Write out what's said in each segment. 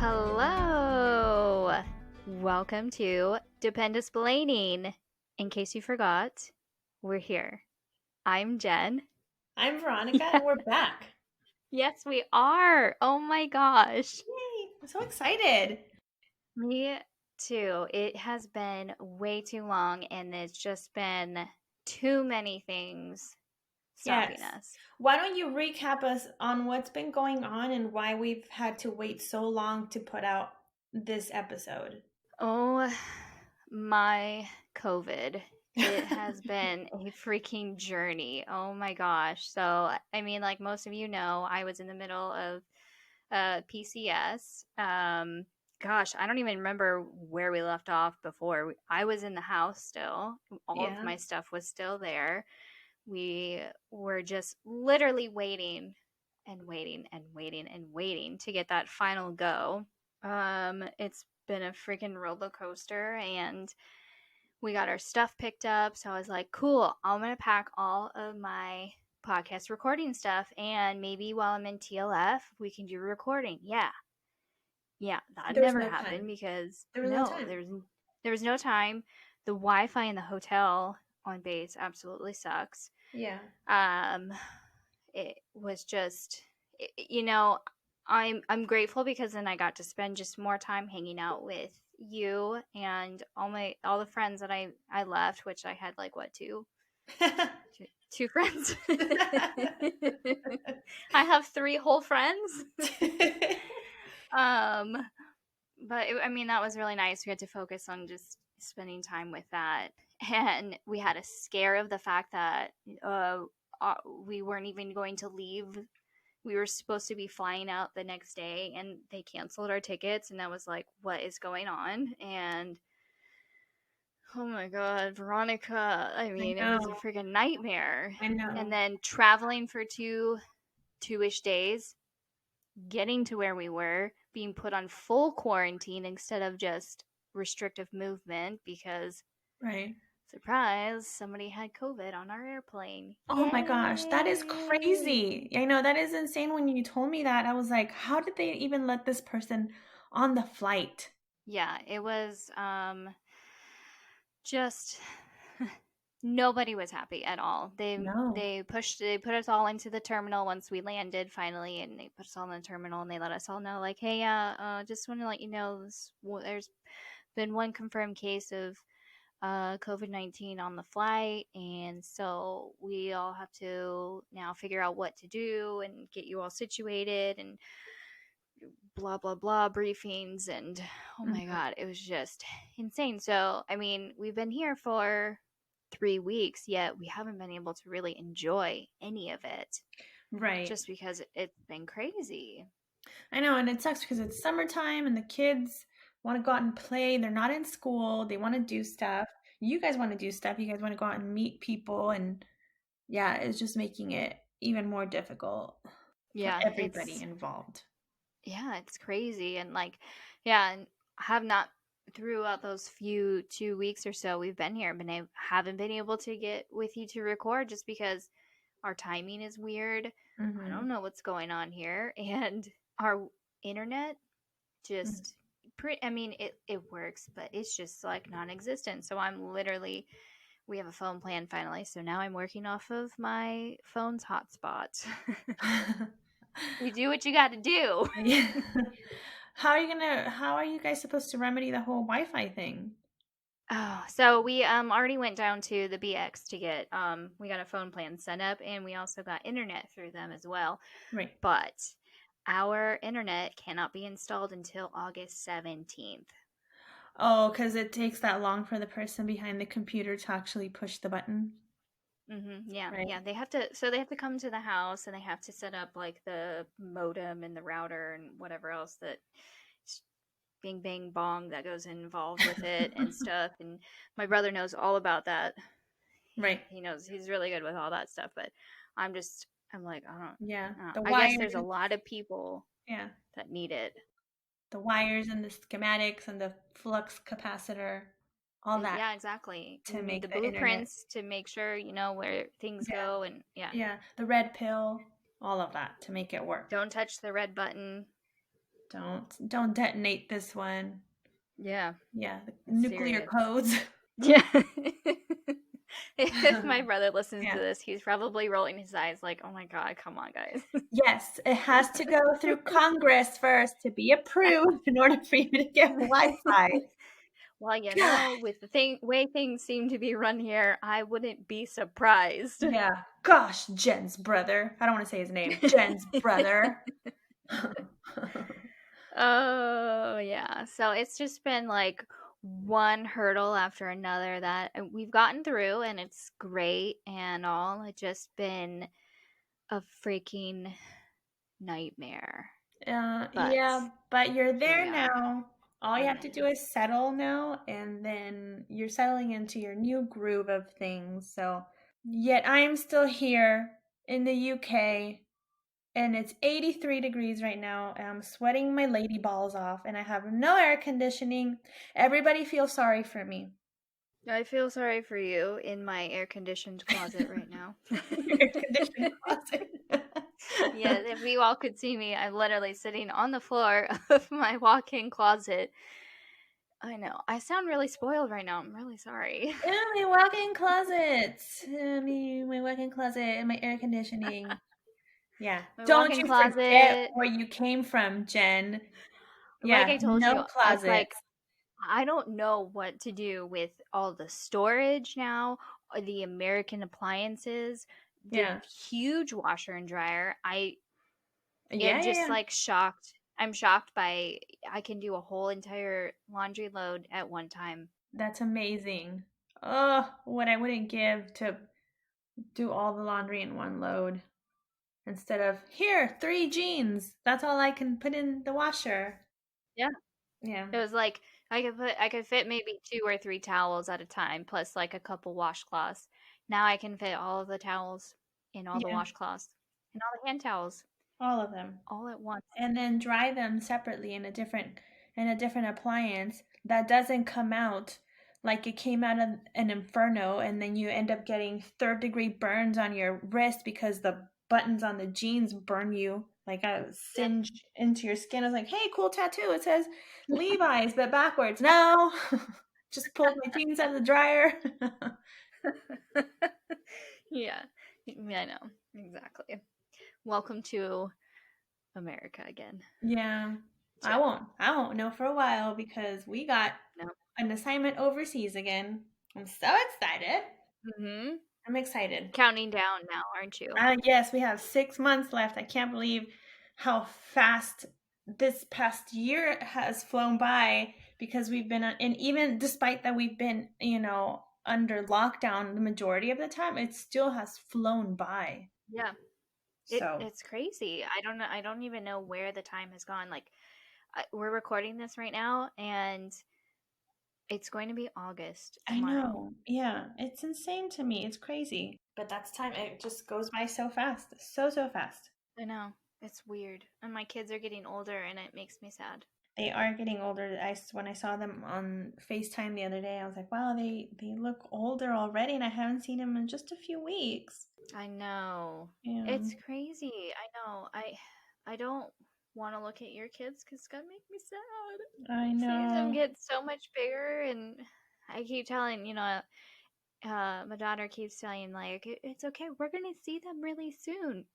Hello! Welcome to Dependisplaining. In case you forgot, we're here. I'm Jen. I'm Veronica, and we're back. Yes, we are! Oh my gosh. Yay! I'm so excited. Me too. It has been way too long, and it's just been too many things stopping Yes. us. Why don't you recap us on what's been going on and why we've had to wait so long to put out this episode? Oh my COVID. It has been a freaking journey. Oh my gosh. So, I mean, like most of you know, I was in the middle of PCS. Gosh, I don't even remember where we left off before. I was in the house still. All of Yeah. my stuff was still there. We were just literally waiting and waiting and waiting and waiting to get that final go. It's been a freaking roller coaster, and we got our stuff picked up. So I was like, cool, I'm going to pack all of my podcast recording stuff, and maybe while I'm in TLF, we can do a recording. Yeah. Yeah, that There was never no happened time. because There was no no, time. there was no time. The Wi-Fi in the hotel on base absolutely sucks. Yeah. Um, it was just, you know, I'm grateful because then I got to spend just more time hanging out with you and all the friends that I left, which I had like what two friends. I have three whole friends. um, but I mean that was really nice. We had to focus on just spending time with that, and we had a scare of the fact that uh, we weren't even going to leave. We were supposed to be flying out the next day, and they canceled our tickets, and that was like, what is going on? And oh my god, Veronica, I I mean, it was a know. freaking nightmare. I And know. then traveling for two-ish days, getting to where we were, being put on full quarantine instead of just restrictive movement because Right. surprise, somebody had COVID on our airplane. Oh my gosh, that is Yay! crazy. I know that is insane. When you told me that, I was like, how did they even let this person on the flight? Yeah, it was just nobody was happy at all. No. They put us all into the terminal once we landed finally, and they put us all in the terminal, and they let us all know like, hey, just want to let you know there's been one confirmed case of COVID-19 on the flight, and so we all have to now figure out what to do and get you all situated and blah blah blah briefings, and oh my Mhm. god, it was just insane. So I mean, we've been here for 3 weeks, yet we haven't been able to really enjoy any of it Right. just because it's been crazy. I know, and it sucks because it's summertime and the kids want to go out and play. They're not in school. They want to do stuff. You guys want to do stuff. You guys want to go out and meet people. And yeah, it's just making it even more difficult for Yeah, everybody involved. it's crazy. And like, yeah, and I have not, throughout those few 2 weeks or so we've been here, haven't been able to get with you to record just because our timing is weird. I Hmm. don't know what's going on here, and our internet just I mean, it works, but it's just like non-existent. So I'm literally, we have a phone plan finally, so now I'm working off of my phone's hotspot. You do what you got to do. Yeah. How are you guys supposed to remedy the whole Wi-Fi thing? Oh, so we already went down to the BX to get we got a phone plan set up, and we also got internet through them as well. Right. But our internet cannot be installed until August 17th. Oh, because it takes that long for the person behind the computer to actually push the button. Yeah, Right. yeah. They have to. So they have to come to the house, and they have to set up like the modem and the router and whatever else that bing bang bong that goes involved with it and stuff. And my brother knows all about that. Right. He knows, he's really good with all that stuff. But I'm like, Yeah. I don't. The I guess wires. there's a lot of people Yeah. that need it. The wires and the schematics and the flux capacitor, all that Yeah, exactly. to We need the make the internet. blueprints to make sure you know where things Yeah. go, and yeah, Yeah. The red pill, all of that to make it work. don't touch the red button. Don't detonate this one. Yeah, Yeah, the it's nuclear serious. codes. Yeah. If my brother listens to Yeah. this, he's probably rolling his eyes like, "Oh my god, come on, guys." Yes, it has to go through Congress first to be approved in order for you to get Wi-Fi. Well, God. with the way things seem to be run here, I wouldn't be surprised. Yeah. Gosh, Jen's brother. I don't want to say his name. Jen's brother. Oh, yeah. So it's just been like one hurdle after another that we've gotten through, and it's great and all. It's just been a freaking nightmare. But Yeah, but you're here we there are. now. All you We're have to do in. is settle now, and then you're settling into your new groove of things. So, yet I am still here in the UK, and it's 83 degrees right now, and I'm sweating my lady balls off, and I have no air conditioning. Everybody feels sorry for me. I feel sorry for you in my air conditioned closet right now. Your air conditioned Yeah, closet. if you all could see me, I'm literally sitting on the floor of my walk in closet. I know. I sound really spoiled right now. I'm really sorry. Yeah, my walk-in closet. I mean, my walk-in closet and my air conditioning. Yeah. My walk Don't in you forget closet, where you came from, Jen. like Yeah, I told you, no it's like closets. I don't know what to do with all the storage now, or the American appliances, the Yeah. huge washer and dryer. I Yeah, am yeah, just yeah. like shocked. I'm shocked by I can do a whole entire laundry load at one time. That's amazing. Oh, what I wouldn't give to do all the laundry in one load instead of here, 3 jeans. That's all I can put in the washer. Yeah. Yeah. It was like I could fit maybe 2 or 3 towels at a time plus like a couple washcloths. Now I can fit all of the towels in all the Yeah, washcloths and all the hand towels all of them. all at once. And then dry them separately in a different appliance that doesn't come out like it came out of an inferno, and then you end up getting third-degree burns on your wrist because the buttons on the jeans burn you like a Yep. singe into your skin. I was like, hey, cool tattoo, it says Levi's but backwards. No. Just pulled my jeans out of the dryer. Yeah. Yeah, I know. Exactly. Welcome to America again. Yeah. So, I won't know for a while because we got no. an assignment overseas again. I'm so excited. Mhm. I'm excited. Counting down now, aren't you? Yes, we have 6 months left. I can't believe how fast this past year has flown by because we've been, and even despite that we've been, under lockdown the majority of the time, it still has flown by. Yeah. So It's crazy. I don't know. I don't even know where the time has gone. Like we're recording this right now, and it's going to be August I tomorrow. know. Yeah, it's insane to me. It's crazy. But that's time. It just goes by so fast. So, so fast. I know. It's weird. And my kids are getting older, and it makes me sad. They are getting older. When I saw them on FaceTime the other day, I was like, wow, they look older already, and I haven't seen them in just a few weeks. I know. Yeah, It's crazy. I know. I don't want to look at your kids because it's gonna make me I sad. Seeing them know. get so much bigger, and I keep telling my daughter keeps telling like it's okay. We're gonna see them really soon.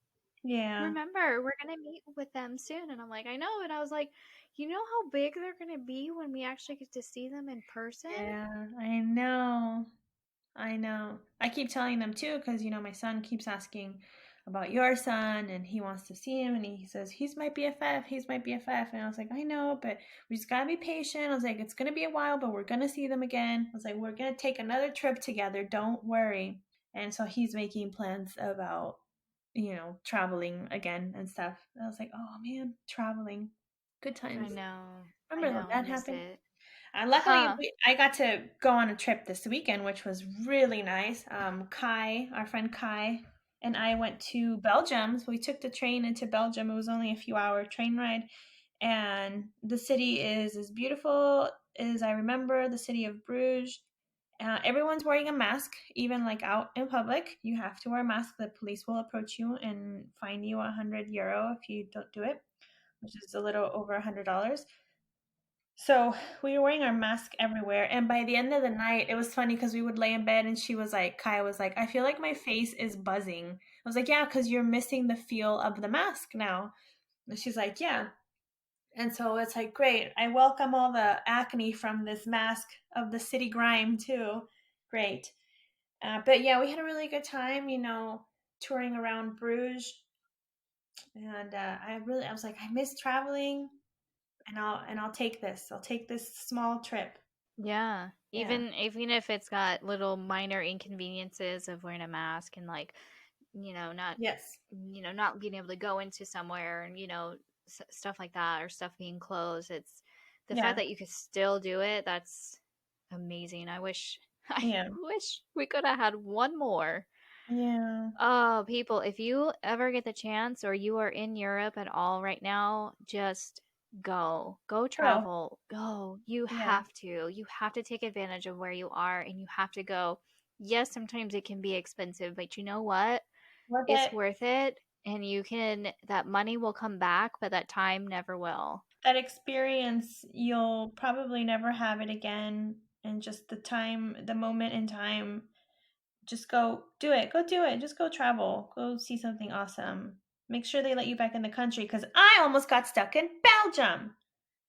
Yeah, Remember, we're gonna meet with them soon. And I'm like, I know. And I was like, you know how big they're gonna be when we actually get to see them in person? yeah, I know. I know. I keep telling them too, because my son keeps asking about your son, and he wants to see him, and he says he's my BFF, he's my BFF, and I was like, I know, but we just gotta be patient. I was like, it's gonna be a while, but we're gonna see them again. I was like, we're gonna take another trip together. Don't worry. And so he's making plans about, traveling again and stuff. And I was like, oh man, traveling, good I times. know. I Remember when know. I that miss happened? it. Luckily, Huh. I got to go on a trip this weekend, which was really nice. Kai, our friend Kai, and I went to Belgium. So we took the train into Belgium. It was only a few hour train ride, and the city is as beautiful as I remember. The city of Bruges. Everyone's wearing a mask, even like out in public. You have to wear a mask. The police will approach you and fine you €100 if you don't do it. which is a little over $100. So we were wearing our mask everywhere. And by the end of the night, it was funny because we would lay in bed and she was like, Kaya was like, I feel like my face is buzzing. I was like, yeah, because you're missing the feel of the mask now. And she's like, yeah. And so it's like, great. I welcome all the acne from this mask of the city grime too. Great. But yeah, we had a really good time, touring around Bruges. And I was like, I miss traveling, and I'll take this. I'll take this small trip. Yeah. Yeah. Even if it's got little minor inconveniences of wearing a mask and like, not Yes. not being able to go into somewhere and stuff like that or stuff being closed. It's the fact Yeah. that you could still do it. That's amazing. I wish I Yeah. wish we could have had one more. Yeah. Oh, people, if you ever get the chance or you are in Europe at all right now, just go. Go Go. travel. Go. You Yeah. have to. You have to take advantage of where you are and you have to go. Yes, sometimes it can be expensive, but you know what? Worth It's it. worth it. And that money will come back, but that time never will. That experience, you'll probably never have it again. And just the moment in time, just go do it. Go do it. Just go travel. Go see something awesome. Make sure they let you back in the country because I almost got stuck in Belgium.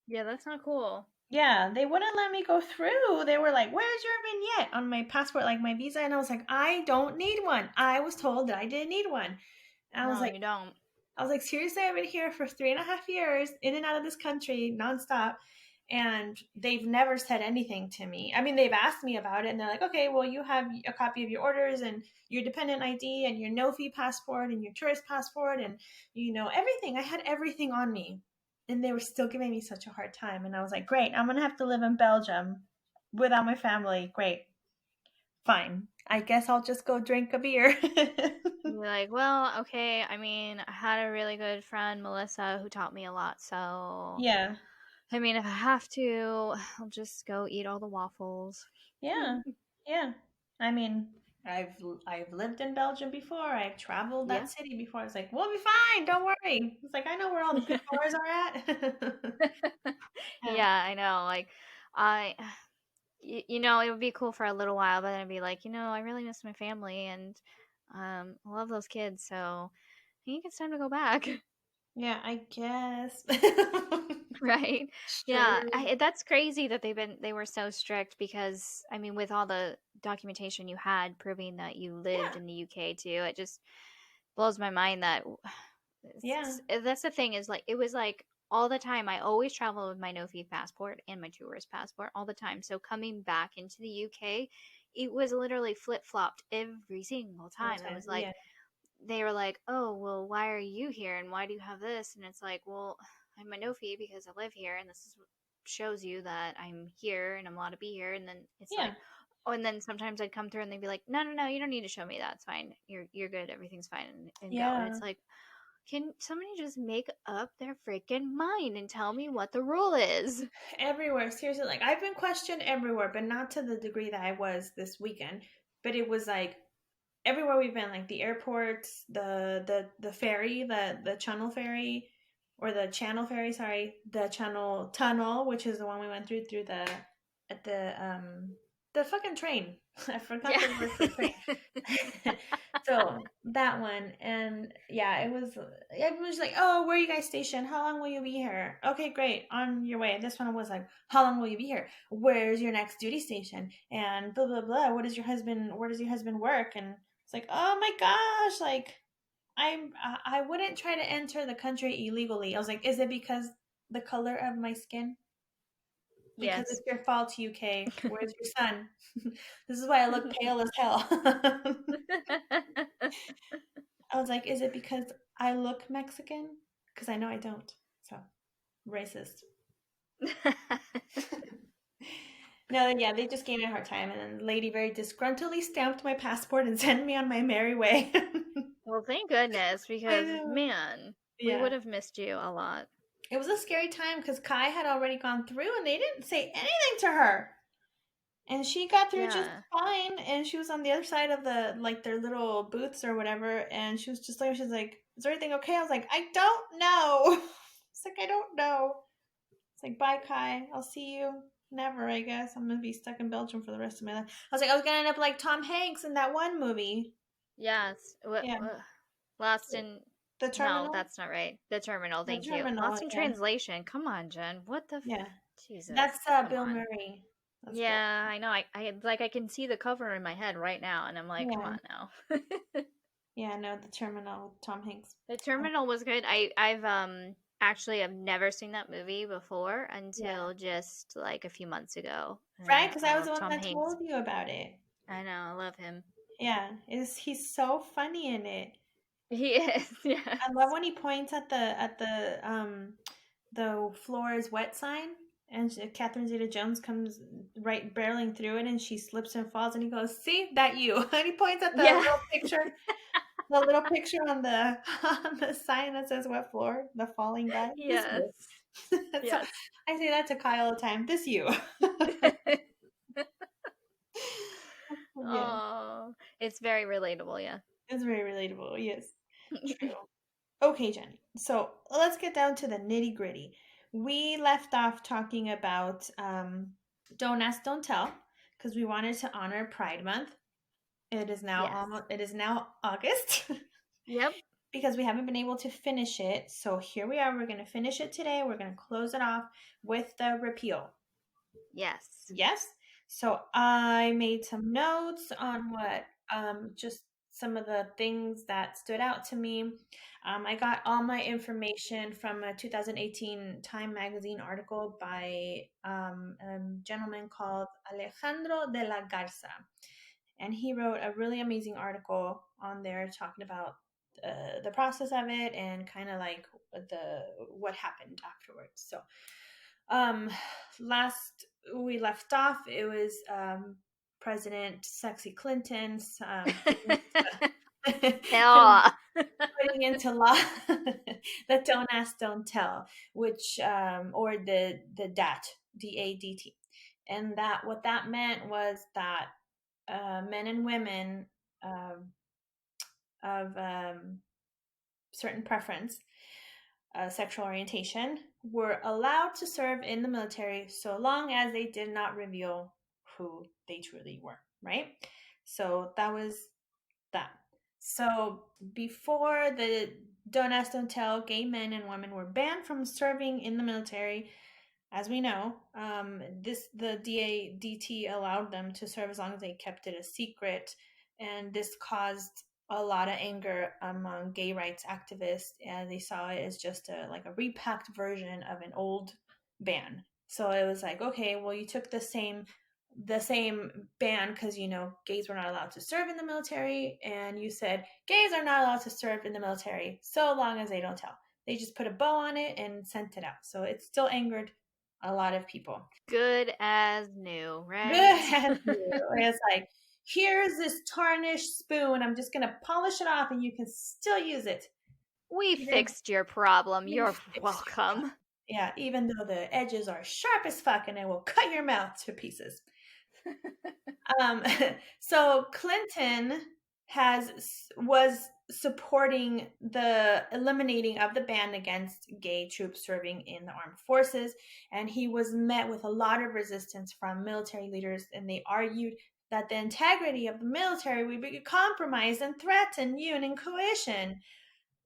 Yeah, that's not cool. Yeah, they wouldn't let me go through. They were like, "Where's your vignette on my passport, like my visa?" And I was like, "I don't need one." I was told that I didn't need one. And No, you don't. I was like, seriously, I've been here for 3.5 years, in and out of this country, nonstop, and they've never said anything to me. I mean, they've asked me about it, and they're like, okay, well, you have a copy of your orders and your dependent ID and your no fee passport and your tourist passport and everything. I had everything on me, and they were still giving me such a hard time. And I was like, great, I'm gonna have to live in Belgium without my family. Great, fine. I guess I'll just go drink a beer. You're like, well, okay. I mean, I had a really good friend, Melissa, who taught me a lot. So, Yeah. I mean, if I have to, I'll just go eat all the waffles. Yeah, yeah. I mean, I've lived in Belgium before. I've traveled Yeah. that city before. I was like, we'll be fine. Don't worry. It's like I know where all the good bars are at. Yeah, Yeah, I know. Like, I, it would be cool for a little while, but then I'd be like, I really miss my family and I love those kids. So I think it's time to go back. yeah. I guess. Right? Yeah, Sure. that's crazy that they were so strict because I mean with all the documentation you had proving that you lived Yeah, in the UK too, it just blows my mind that yeah, that's the thing is like it was like all the time I always travel with my no fee passport and my tourist passport all the time. So coming back into the UK, it was literally flip-flopped every single all the time. It time. was like Yeah, they were like, "Oh, well, why are you here and why do you have this?" And it's like, "Well, I'm a no-fee because I live here and this is what shows you that I'm here and I'm allowed to be here." And then it's yeah. like, oh, and then sometimes I'd come through and they'd be like, "No, no, no, you don't need to show me that. It's fine. You're good. Everything's fine." And go. And Yeah. it's like, can somebody just make up their freaking mind and tell me what the rule is? Everywhere. Seriously, like I've been questioned everywhere, but not to the degree that I was this weekend. But it was like everywhere we've been, like the airports, the ferry, the Channel ferry, or the Channel ferry, sorry, the Channel tunnel, which is the one we went through the at the fucking train. I forgot Yeah. the word for train. So that one, and yeah, it was like, oh, where are you guys stationed? How long will you be here? Okay, great, on your way. This one was like, how long will you be here? Where's your next duty station? And blah blah blah. Where does your husband work? And it's like, oh my gosh, like I wouldn't try to enter the country illegally. I was like, is it because the color of my skin? Because Yes. it's your fault, UK. Where's your son? This is why I look pale as hell. I was like, is it because I look Mexican? Because I know I don't. So racist. No, yeah, they just gave me a hard time, and then the lady very disgruntledly stamped my passport and sent me on my merry way. Well, thank goodness, I because know. man, we would Yeah. have missed you a lot. It was a scary time because Kai had already gone through and they didn't say anything to her. And she got through just Yeah. fine. And she was on the other side of like their little booths or whatever. And she was just like, she's like, is everything okay? I was like, I don't know. It's like, I don't know. It's like, bye, Kai. I'll see you. Never, I guess. I'm gonna be stuck in Belgium for the rest of my life. I was like, I was gonna end up like Tom Hanks in that one movie. Yes. Yeah. Lost in. The No, Terminal? that's not right. The Terminal. The Thank you. Terminal, Lost in yeah. Translation. Come on, Jen. What the? Yeah. Jesus. That's Come Bill on. Murray. That's Bill. Yeah, I know. I can see the cover in my head right now, and I'm like, come Yeah. on now. Yeah, no, The Terminal with Tom Hanks. The Oh, Terminal was good. I've actually I've never seen that movie before yeah. until just like a few months ago, Right? and Because I I was love the one Tom that Hanks. told you about it. I know, I love him. Yeah. Is he's so funny in it. He is, I love yes. when he points at the floor is wet sign, and Catherine Zeta-Jones comes right barreling through it, and she slips and falls, and he goes, "See that you?" And he points at Yeah. the little picture on the on the sign that says "wet floor." The falling guy. This Yes. you. So Yes. I say that to Kyle all the time. This you. Yeah, Oh, it's very relatable, yeah. it's very relatable. Yes, true. Okay, Jenny. So let's get down to the nitty gritty. We left off talking about don't ask, don't tell, because we wanted to honor Pride Month. It is now Yes. almost. It is now August Yep. because we haven't been able to finish it. So here we are. We're going to finish it today. We're going to close it off with the repeal. Yes. Yes. So I made some notes on what just some of the things that stood out to me. I got all my information from a 2018 Time magazine article by a gentleman called Alejandro de la Garza. And he wrote a really amazing article on there talking about the process of it and kind of like the what happened afterwards. So um, last we left off, it was President Sexy Clinton's putting, Yeah. putting into law the Don't Ask, Don't Tell, which or the DAT, DADT, and that what that meant was that men and women um, of certain preference sexual orientation were allowed to serve in the military so long as they did not reveal who they truly were, right? So that was that. So before the Don't Ask, Don't Tell, gay men and women were banned from serving in the military. As we know, the DADT allowed them to serve as long as they kept it a secret, and this caused a lot of anger among gay rights activists, and they saw it as just a repacked version of an old ban. So it was like, okay, well, you took the same ban because gays were not allowed to serve in the military, and you said gays are not allowed to serve in the military so long as they don't tell. They just put a bow on it and sent it out. So it still angered a lot of people. Good as new, Good right? as new. It's like, here's this tarnished spoon. I'm just gonna polish it off, and you can still use it. We Even fixed your problem. we You're fixed your problem. welcome. Yeah, even though the edges are sharp as fuck, and it will cut your mouth to pieces. Um, so Clinton was supporting the eliminating of the ban against gay troops serving in the armed forces, and he was met with a lot of resistance from military leaders, and they argued that the integrity of the military would be compromised and threatened union cohesion.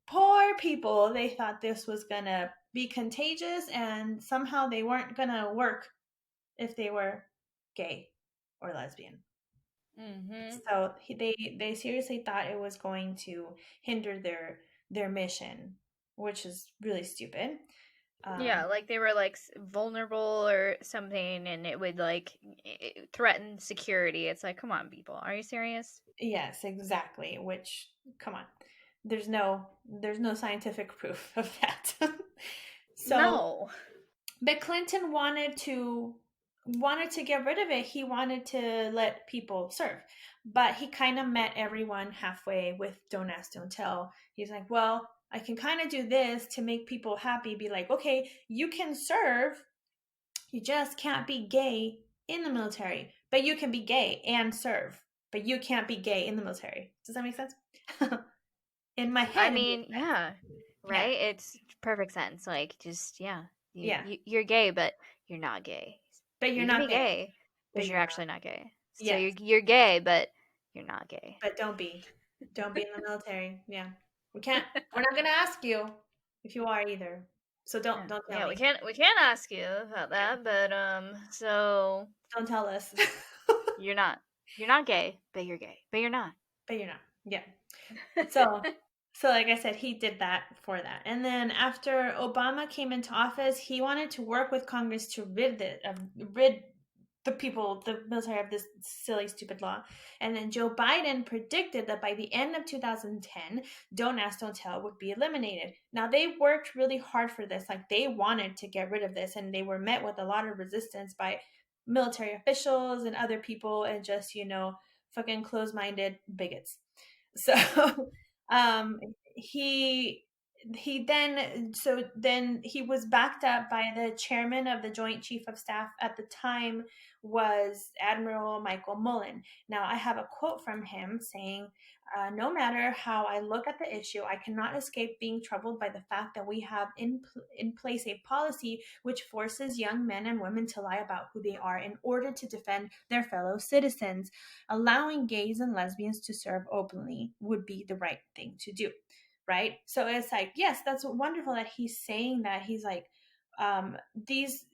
Poor people, they thought this was gonna be contagious, and somehow they weren't gonna work if they were gay or lesbian. Mm-hmm. So they seriously thought it was going to hinder their mission, which is really stupid. Yeah, Um, like they were like vulnerable or something, and it would like threaten security. It's like, come on, people, are you serious? yes, exactly. Which, come on, there's no scientific proof of that. So No. but Clinton wanted to get rid of it. He wanted to let people serve, but he kind of met everyone halfway with "Don't Ask, Don't Tell." He's like, "Well, I can kind of do this to make people happy. Be like, okay, you can serve. You just can't be gay in the military, but you can be gay and serve. But you can't be gay in the military." Does that make sense? In my I head, it mean, makes sense. yeah. Yeah. right? It's perfect sense. Like, just yeah, Yeah. you're gay, but you're not gay. But So you're you can not be gay. gay, But but you're you're not. actually not gay. So Yes. you're gay, but you're not gay. But don't be. Don't be in the military. Yeah. We can't we're not gonna ask you if you are either. So Yeah, don't tell yeah, me. we can't ask you about Yeah. that, but so Don't tell us. you're not you're not gay, but you're gay, but you're not. But you're not. Yeah. So so like I said, he did that for that. And then after Obama came into office, he wanted to work with Congress to rid the people, the military of this silly, stupid law. And then Joe Biden predicted that by the end of 2010, Don't Ask, Don't Tell would be eliminated. Now, they worked really hard for this. Like, they wanted to get rid of this, and they were met with a lot of resistance by military officials and other people, and just, fucking close minded bigots. So, um, he then he was backed up by the chairman of the Joint Chief of Staff at the time, was Admiral Michael Mullen. Now, I have a quote from him saying, no matter how I look at the issue, I cannot escape being troubled by the fact that we have in place a policy which forces young men and women to lie about who they are in order to defend their fellow citizens. Allowing gays and lesbians to serve openly would be the right thing to do. Right? So it's like, yes, that's wonderful that he's saying that. He's like, um, these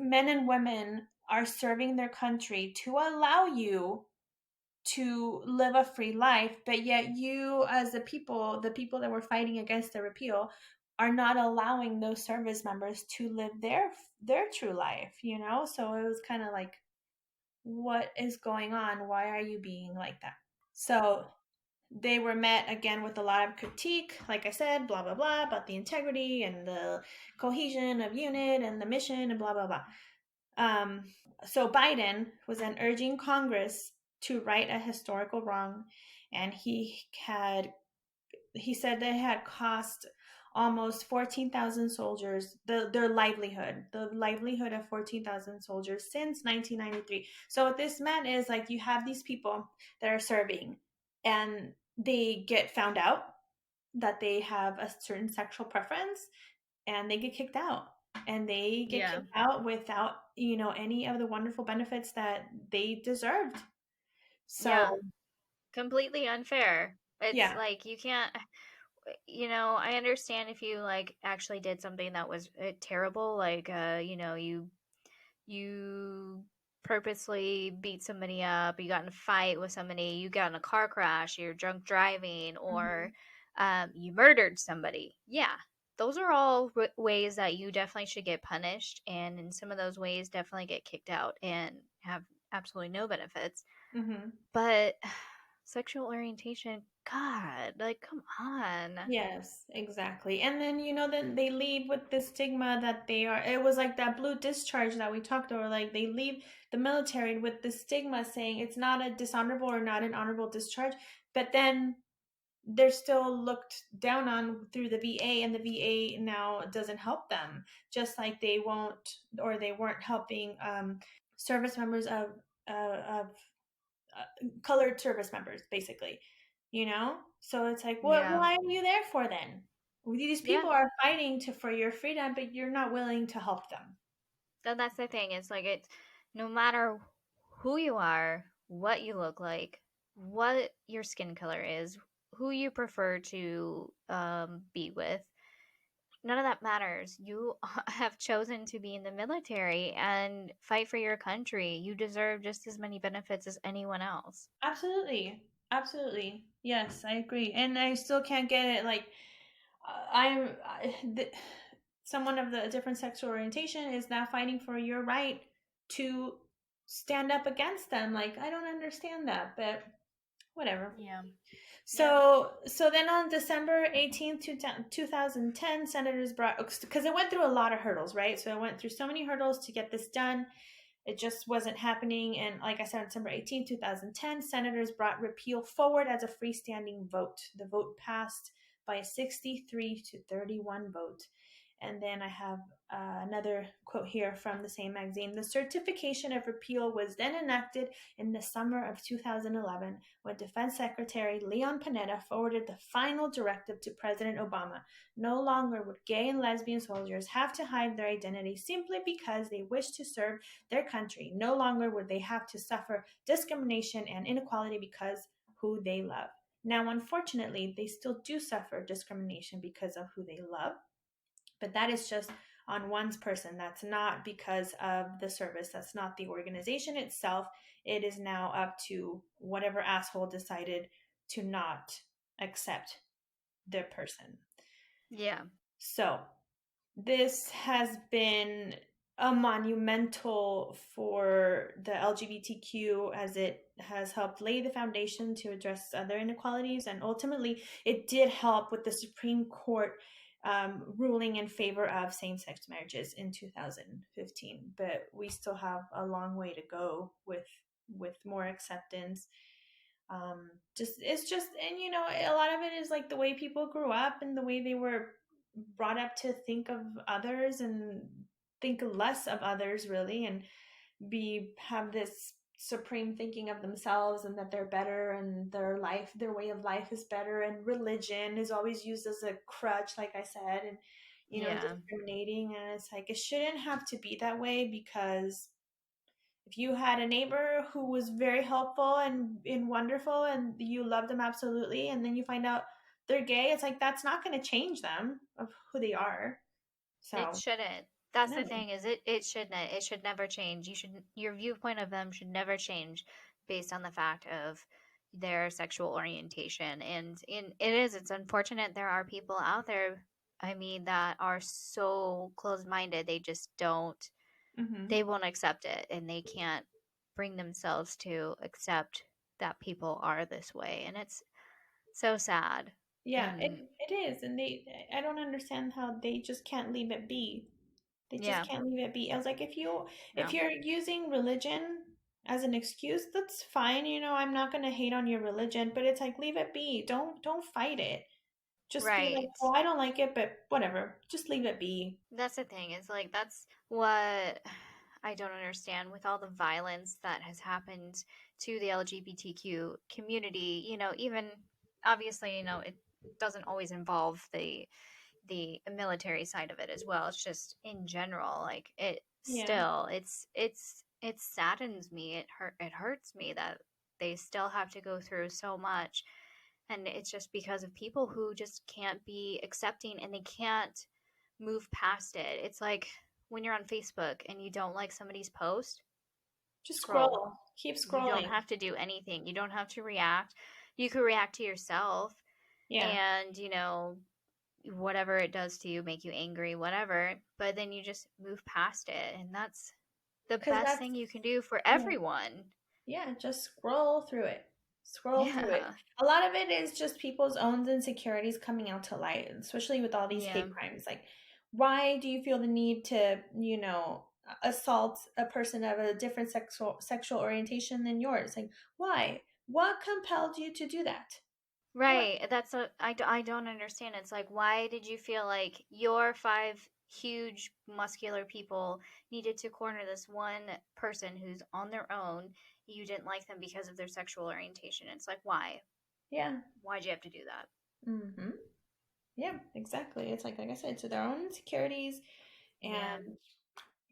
men and women are serving their country to allow you to live a free life, but yet you, as the people that were fighting against the repeal, are not allowing those service members to live their true life. So it was kind of like, what is going on? Why are you being like that? So they were met again with a lot of critique, like I said, blah blah blah, about the integrity and the cohesion of unit and the mission and blah blah blah. um, so Biden was then urging Congress to right a historical wrong, and he said they had cost almost 14,000 soldiers the livelihood of 14,000 soldiers since 1993. So what this meant is, like, you have these people that are serving, and they get found out that they have a certain sexual preference, and they get kicked out, and they get Yeah. kicked out without any of the wonderful benefits that they deserved. Yeah, So completely unfair. It's yeah. like you can't, I understand if you like actually did something that was terrible, like you purposely beat somebody up, you got in a fight with somebody, you got in a car crash, you're drunk driving, or Hmm. you murdered somebody. Yeah, those are all ways that you definitely should get punished, and in some of those ways, definitely get kicked out and have absolutely no benefits. Hmm. But sexual orientation, God, like, come on. Yes, exactly. And then then they leave with the stigma that they are, it was like that blue discharge that we talked about. Like, they leave the military with the stigma saying it's not a dishonorable or not an honorable discharge, but then they're still looked down on through the VA, and the VA now doesn't help them, just like they won't, or they weren't helping service members of colored service members, basically. So it's like, what? Yeah. Why are you there for then? These Yeah. people are fighting for your freedom, but you're not willing to help them. That's the thing. It's like it's no matter who you are, what you look like, what your skin color is, who you prefer to be with, none of that matters. You have chosen to be in the military and fight for your country. You deserve just as many benefits as anyone else. Absolutely. Absolutely. Yes, I agree. And I still can't get it. Like, someone of the different sexual orientation is now fighting for your right to stand up against them. Like, I don't understand that, but whatever. Yeah. Yeah. So then on December 18th, 2010, senators brought, because it went through a lot of hurdles, right? So it went through so many hurdles to get this done. It just wasn't happening. And like I said, on December 18th, 2010, senators brought repeal forward as a freestanding vote. The vote passed by a 63-31 vote. And then I have another quote here from the same magazine. The certification of repeal was then enacted in the summer of 2011 when Defense Secretary Leon Panetta forwarded the final directive to President Obama. No longer would gay and lesbian soldiers have to hide their identity simply because they wish to serve their country. No longer would they have to suffer discrimination and inequality because who they love. Now, unfortunately, they still do suffer discrimination because of who they love, but that is just on one's person. That's not because of the service. That's not the organization itself. It is now up to whatever asshole decided to not accept their person. Yeah. So this has been a monumental for the LGBTQ, as it has helped lay the foundation to address other inequalities. And ultimately, it did help with the Supreme Court ruling in favor of same sex marriages in 2015. But we still have a long way to go with more acceptance. Just it's just, and you know, a lot of it is like the way people grew up and the way they were brought up to think of others and think less of others, really, and be have this supreme thinking of themselves and that they're better and their way of life is better, and religion is always used as a crutch, like I said, and you know, Yeah. discriminating. And it's like, it shouldn't have to be that way, because if you had a neighbor who was very helpful and wonderful and you loved them absolutely, and then you find out they're gay, it's like, that's not going to change them of who they are. It So shouldn't. That's no. the thing, is it shouldn't. It should never change. Your viewpoint of them should never change based on the fact of their sexual orientation. And it's unfortunate there are people out there, I mean, that are so closed-minded. They just don't, Hmm. they won't accept it, and they can't bring themselves to accept that people are this way. And it's so sad. Yeah, And it is. And I don't understand how they just can't leave it be. They just yeah, can't leave it be. I was like, if no. you're using religion as an excuse, that's fine. You know, I'm not going to hate on your religion, but it's like, leave it be. Don't fight it. Just be like, Right. well, I don't like it, but whatever. Just leave it be. That's the thing. Is like that's what I don't understand with all the violence that has happened to the LGBTQ community. Even obviously, it doesn't always involve the military side of it as well. It's just in general, like it Yeah. still it saddens me. It hurts me that they still have to go through so much, and it's just because of people who just can't be accepting, and they can't move past it. It's like when you're on Facebook and you don't like somebody's post, Just scroll. scroll. Keep You don't scrolling. have to do anything. You don't have to react. You could react to yourself, Yeah. and whatever it does to you, make you angry, whatever, but then you just move past it, and that's the Because best that's, thing you can do for yeah. everyone. Yeah, just scroll through it. Scroll through it. Yeah. A lot of it is just people's own insecurities coming out to light, especially with all these Yeah. hate crimes. Like, why do you feel the need to, you know, assault a person of a different sexual orientation than yours? Like, why? What compelled you to do that? What? Right. I don't understand. It's like, why did you feel like your five huge muscular people needed to corner this one person who's on their own? You didn't like them because of their sexual orientation. It's like, why? Yeah. Why'd you have to do that? Mm-hmm. Yeah, exactly. It's like I said, to their own insecurities, Yeah. and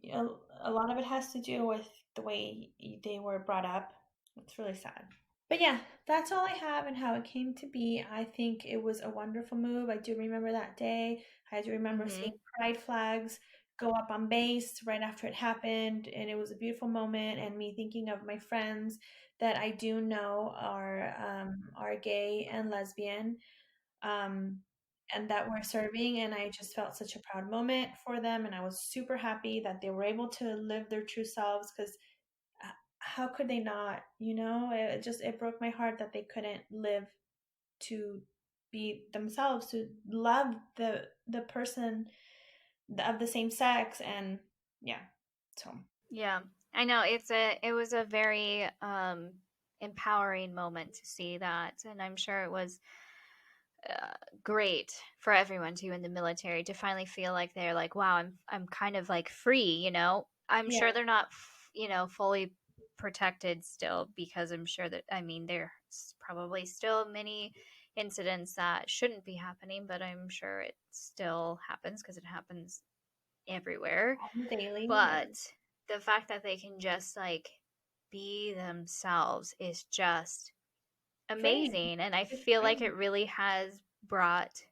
you know, a lot of it has to do with the way they were brought up. It's really sad. But yeah, that's all I have and how it came to be. I think it was a wonderful move. I do remember that day. I do remember seeing Mm-hmm. pride flags go up on base right after it happened, and it was a beautiful moment. And me thinking of my friends that I do know are gay and lesbian, um, and that were serving, and I just felt such a proud moment for them, and I was super happy that they were able to live their true selves, because how could they not? You know, it broke my heart that they couldn't live to be themselves, to love the person of the same sex, and yeah. So Yeah. I know it was a very empowering moment to see that, and I'm sure it was great for everyone too in the military to finally feel like they're like, wow, I'm kind of like free. I'm Yeah, sure they're not, fully protected still because I'm sure that, I mean, there's probably still many incidents that shouldn't be happening, but I'm sure it still happens because it happens everywhere. on the daily. Yeah, But the fact that they can just like be themselves is just freeing. amazing. And I It's feel like freeing. it really has brought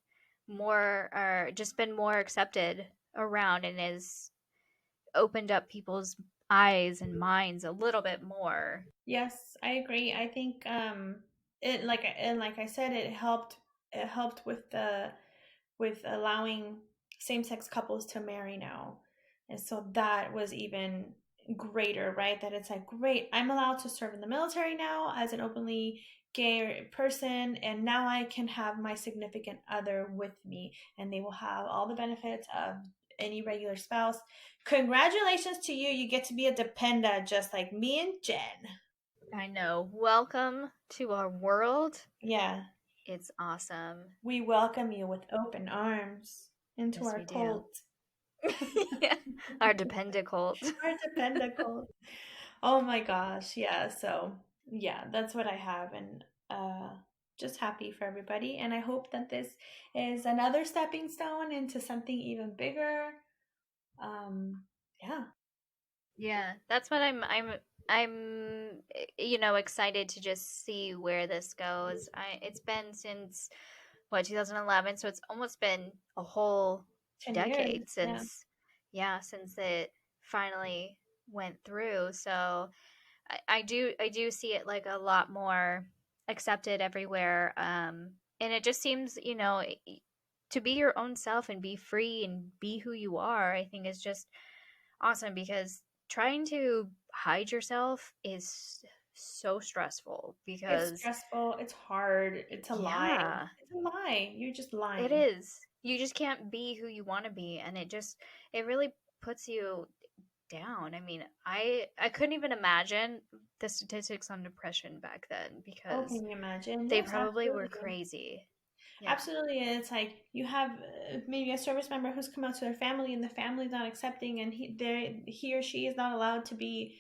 more, or just been more accepted around, and has opened up people's eyes and minds a little bit more. Yes, I agree. I think it like I said, it helped with the with allowing same-sex couples to marry now. And so that was even greater, right? That it's like, great, I'm allowed to serve in the military now as an openly gay person, and now I can have my significant other with me, and they will have all the benefits of any regular spouse. Congratulations to you. You get to be a dependa just like me and Jen. I know. Welcome to our world. Yeah, It's awesome. we welcome you with open arms into Yes, our we do. cult. Yeah. Our dependent cult. Our dependable. Oh my gosh. Yeah. So, yeah, that's what I have. And just happy for everybody. And I hope that this is another stepping stone into something even bigger. Yeah. Yeah, that's what I'm excited to just see where this goes. It's been since what, 2011, so it's almost been a whole 10 years. decade Yeah. since, yeah, since it finally went through. So I do see it like a lot more accepted everywhere. And it just seems, to be your own self and be free and be who you are, I think is just awesome, because trying to hide yourself is so stressful It's because, stressful. It's hard. It's a lie. yeah, It's a lie. You're just it lying. is. You just can't be who you want to be, and it really puts you down. I mean, I couldn't even imagine the statistics on depression back then, Oh, because can you imagine? they Yes, probably were absolutely. crazy. Yeah. Absolutely, and it's like you have maybe a service member who's come out to their family, and the family's not accepting, and he or she is not allowed to be,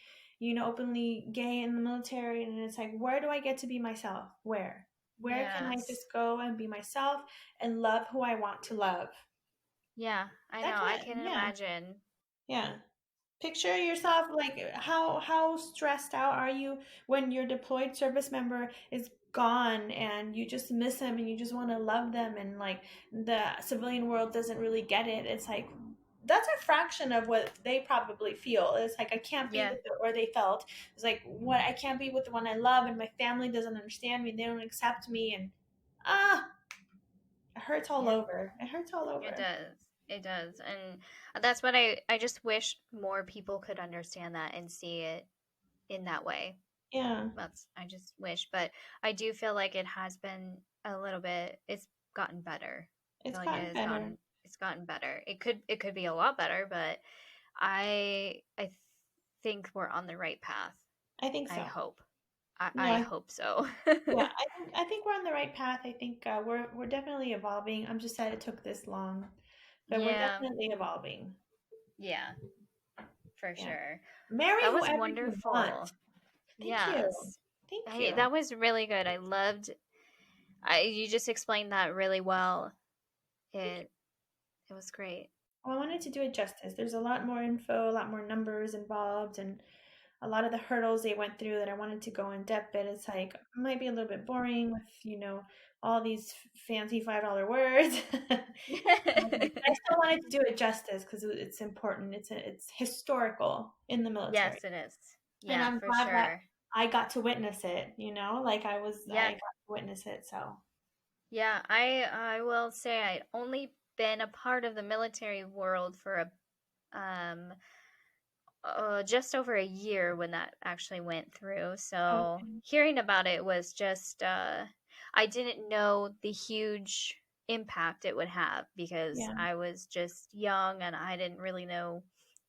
openly gay in the military, and it's like, where do I get to be myself? Where can I Yes. just go and be myself and love who I want to love? Yeah, I know. That's I what, can yeah, imagine. yeah. Picture yourself like how stressed out are you when your deployed service member is gone and you just miss them and you just want to love them, and like the civilian world doesn't really get it. It's like that's a fraction of what they probably feel. It's like I can't be Yeah. with the, or they felt. It's like what I can't be with the one I love, and my family doesn't understand me. They don't accept me, and ah, it hurts all Yeah. over. It hurts all It over. does. It does. And that's what I just wish more people could understand that and see it in that way. Yeah, I just wish, but I do feel like it has been a little bit, it's gotten better. I it's feel like gotten better. it's gotten better. It could be a lot better, but I think we're on the right path. I think I so. hope. No, I hope so. yeah, I think we're on the right path. I think we're definitely evolving. I'm just sad it took this long, but we're Yeah. definitely evolving. Yeah, for Yeah, sure. marry That was whoever you want. wonderful. Thank you, Yes. thank you. That was really good. I loved you just explained that really well. Thank you. It it was great. Well, I wanted to do it justice. There's a lot more info, a lot more numbers involved, and a lot of the hurdles they went through that I wanted to go in depth. But it's like it might be a little bit boring with all these fancy $5 words. I still wanted to do it justice because it's important. It's historical in the military, Yes, it is. and Yeah, I'm for glad that sure. I got to witness it. Like I Yeah. got to witness it. So Yeah, I will say I only been a part of the military world for a just over a year when that actually went through. So okay, hearing about it was just, I didn't know the huge impact it would have because yeah, I was just young and I didn't really know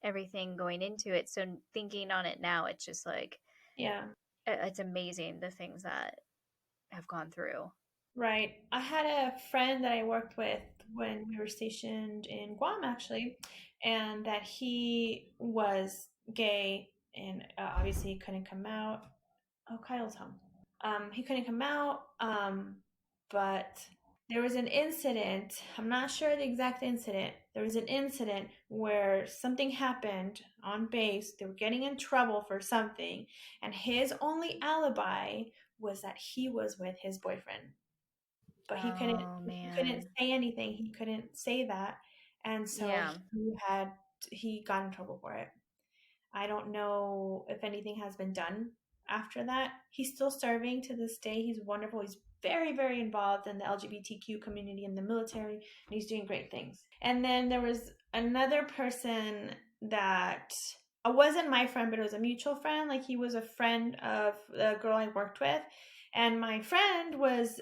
everything going into it. So thinking on it now, it's just like, yeah, it's amazing the things that have gone through. Right. I had a friend that I worked with when we were stationed in Guam, actually, and that he was gay and obviously he couldn't come out. Oh, Kyle's home. He couldn't come out, but there was an incident. I'm not sure the exact incident. There was an incident where something happened on base. They were getting in trouble for something, and his only alibi was that he was with his boyfriend, but Oh he couldn't man. say anything. He couldn't say that, and so Yeah. he got in trouble for it. I don't know if anything has been done after that. He's still serving to this day. He's wonderful. He's very, very involved in the LGBTQ community in the military, and he's doing great things. And then there was another person that wasn't my friend, but it was a mutual friend. Like he was a friend of the girl I worked with. And my friend was,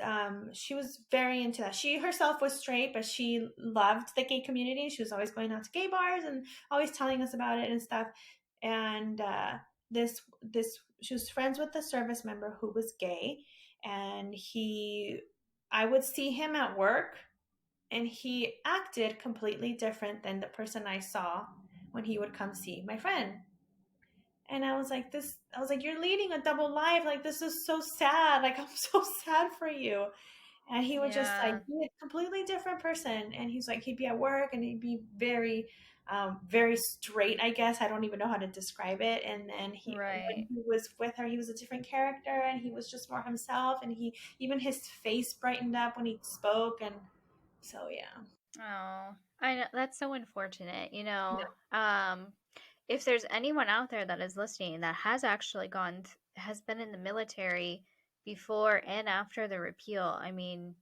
she was very into that. She herself was straight, but she loved the gay community. She was always going out to gay bars and always telling us about it and stuff. And this she was friends with a service member who was gay, and I would see him at work, and he acted completely different than the person I saw when he would come see my friend. And I was like, you're leading a double life. Like, this is so sad. Like, I'm so sad for you. And he would just like Yeah. be a completely different person. And he's like, he'd be at work and he'd be very, very straight, I guess. I don't even know how to describe it. And then when Right. he was with her, he was a different character and he was just more himself. And even his face brightened up when he spoke. And so, yeah. Oh, I know that's so unfortunate. Yeah. If there's anyone out there that is listening that has actually has been in the military before and after the repeal, I mean,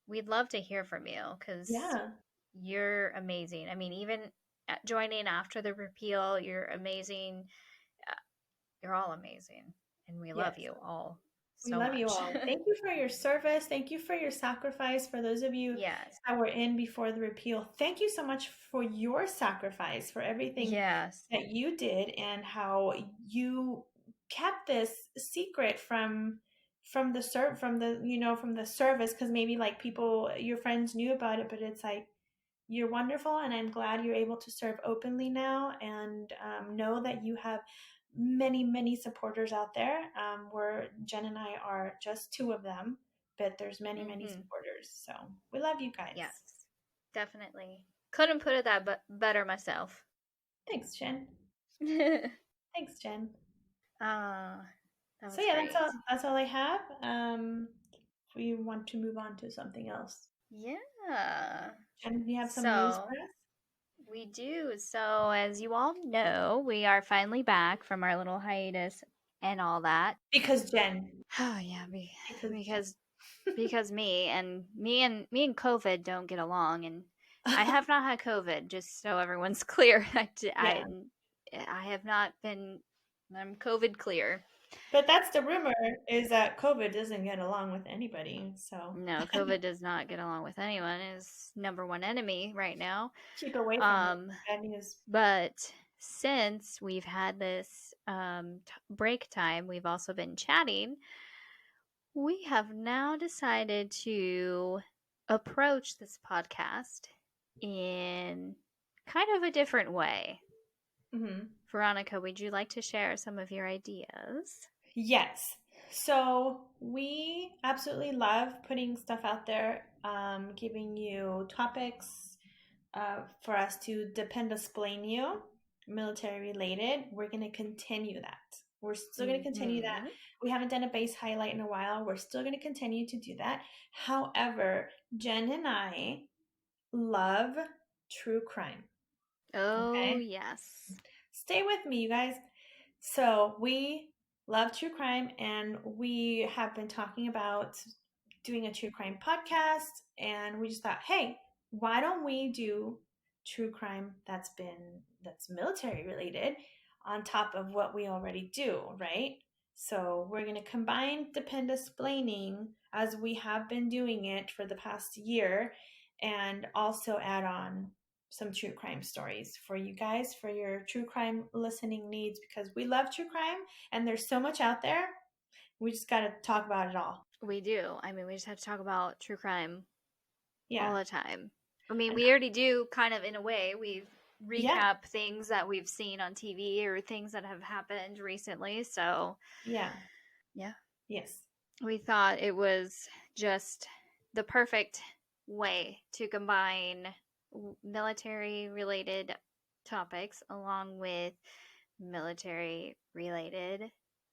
we'd love to hear from you because Yeah. you're amazing. I mean, even joining after the repeal, you're amazing. Uh, You're all amazing, and we love Yes. you all We so love you much. all. Thank you for your service. Thank you for your sacrifice. For those of you Yes. that were in before the repeal, thank you so much for your sacrifice, for everything Yes. that you did and how you kept this secret from the from the service, because maybe like people, your friends knew about it, but it's like you're wonderful, and I'm glad you're able to serve openly now, and know that you have many, many supporters out there. Where Jen and I are just two of them, but there's many, many Mm-hmm. supporters. So we love you guys. Yes. Definitely. Couldn't put it that better myself. Thanks, Jen. Thanks, Jen. Ah, that So was yeah, great. that's all I have. We want to move on to something else. Yeah. Jen, do you have some news So for us? we do. So as you all know, we are finally back from our little hiatus and all that. Because Jen. Oh yeah, Because because Jen. me and COVID don't get along, and I have not had COVID. Just so everyone's clear, Yeah. I have not been. I'm COVID clear. But that's the rumor, is that COVID doesn't get along with anybody. So No, COVID does not get along with anyone. Is number one enemy right now. keep away from it. Um, Bad news. but since we've had this break time, we've also been chatting. We have now decided to approach this podcast in kind of a different way. Hmm. Veronica, would you like to share some of your ideas? Yes. So we absolutely love putting stuff out there, giving you topics for us to depend explain you, military related. We're going to continue that. We're still going to continue that. Mm-hmm. We haven't done a base highlight in a while. We're still going to continue to do that. However, Jen and I love true crime. Oh, Okay. yes. Stay with me, you guys. So, we love true crime, and we have been talking about doing a true crime podcast. And we just thought, hey, why don't we do true crime that's military related on top of what we already do, right? So, we're going to combine Depend Explaining as we have been doing it for the past year, and also add on some true crime stories for you guys for your true crime listening needs, because we love true crime and there's so much out there. We just got to talk about it all. We do. I mean, we just have to talk about true crime Yeah. all the time. I mean, And we already do kind of in a way. We yeah, recap things that we've seen on TV or things that have happened recently. So, yeah, yeah, yes. we thought it was just the perfect way to combine military related topics along with military related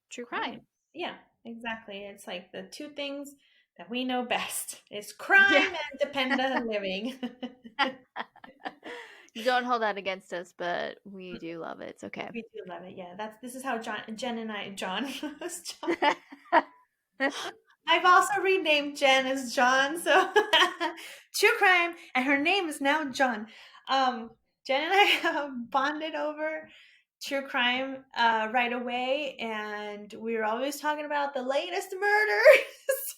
true Crime. crime. Yeah, exactly. It's like the two things that we know best is Yeah. crime and dependent living. Don't hold that against us, but we do love it. It's okay. We do love it. Yeah, this is how Jen and I, John, John. I've also renamed Jen as John, so true crime, and her name is now John. Jen and I have bonded over true crime right away, and we were always talking about the latest murder.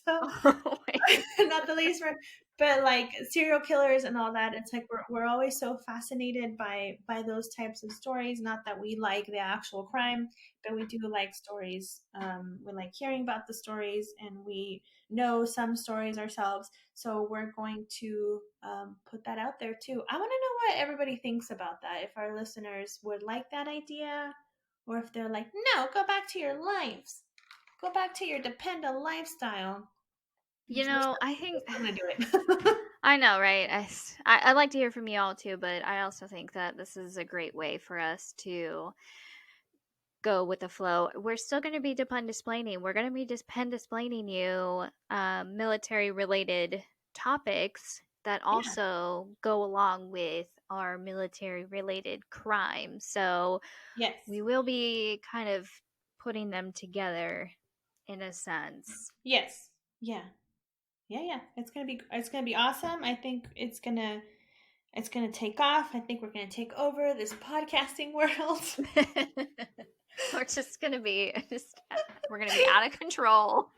So Oh my not the latest murder, but like serial killers and all that. It's like we're always so fascinated by those types of stories. Not that we like the actual crime, but we do like stories. We like hearing about the stories, and we know some stories ourselves. So we're going to put that out there too. I want to know what everybody thinks about that. If our listeners would like that idea, or if they're like, no, go back to your lives, go back to your dependent lifestyle. You We're know, I think still gonna do it. I know, right? I like to hear from you all too, but I also think that this is a great way for us to go with the flow. We're still going to be depend explaining. We're going to be depend explaining you military related topics that Yeah. also go along with our military related crime. So Yes. we will be kind of putting them together in a sense. Yes. Yeah. Yeah. Yeah. It's gonna be awesome. I think it's gonna take off. I think we're gonna take over this podcasting world. We're just gonna be just we're gonna be out of control.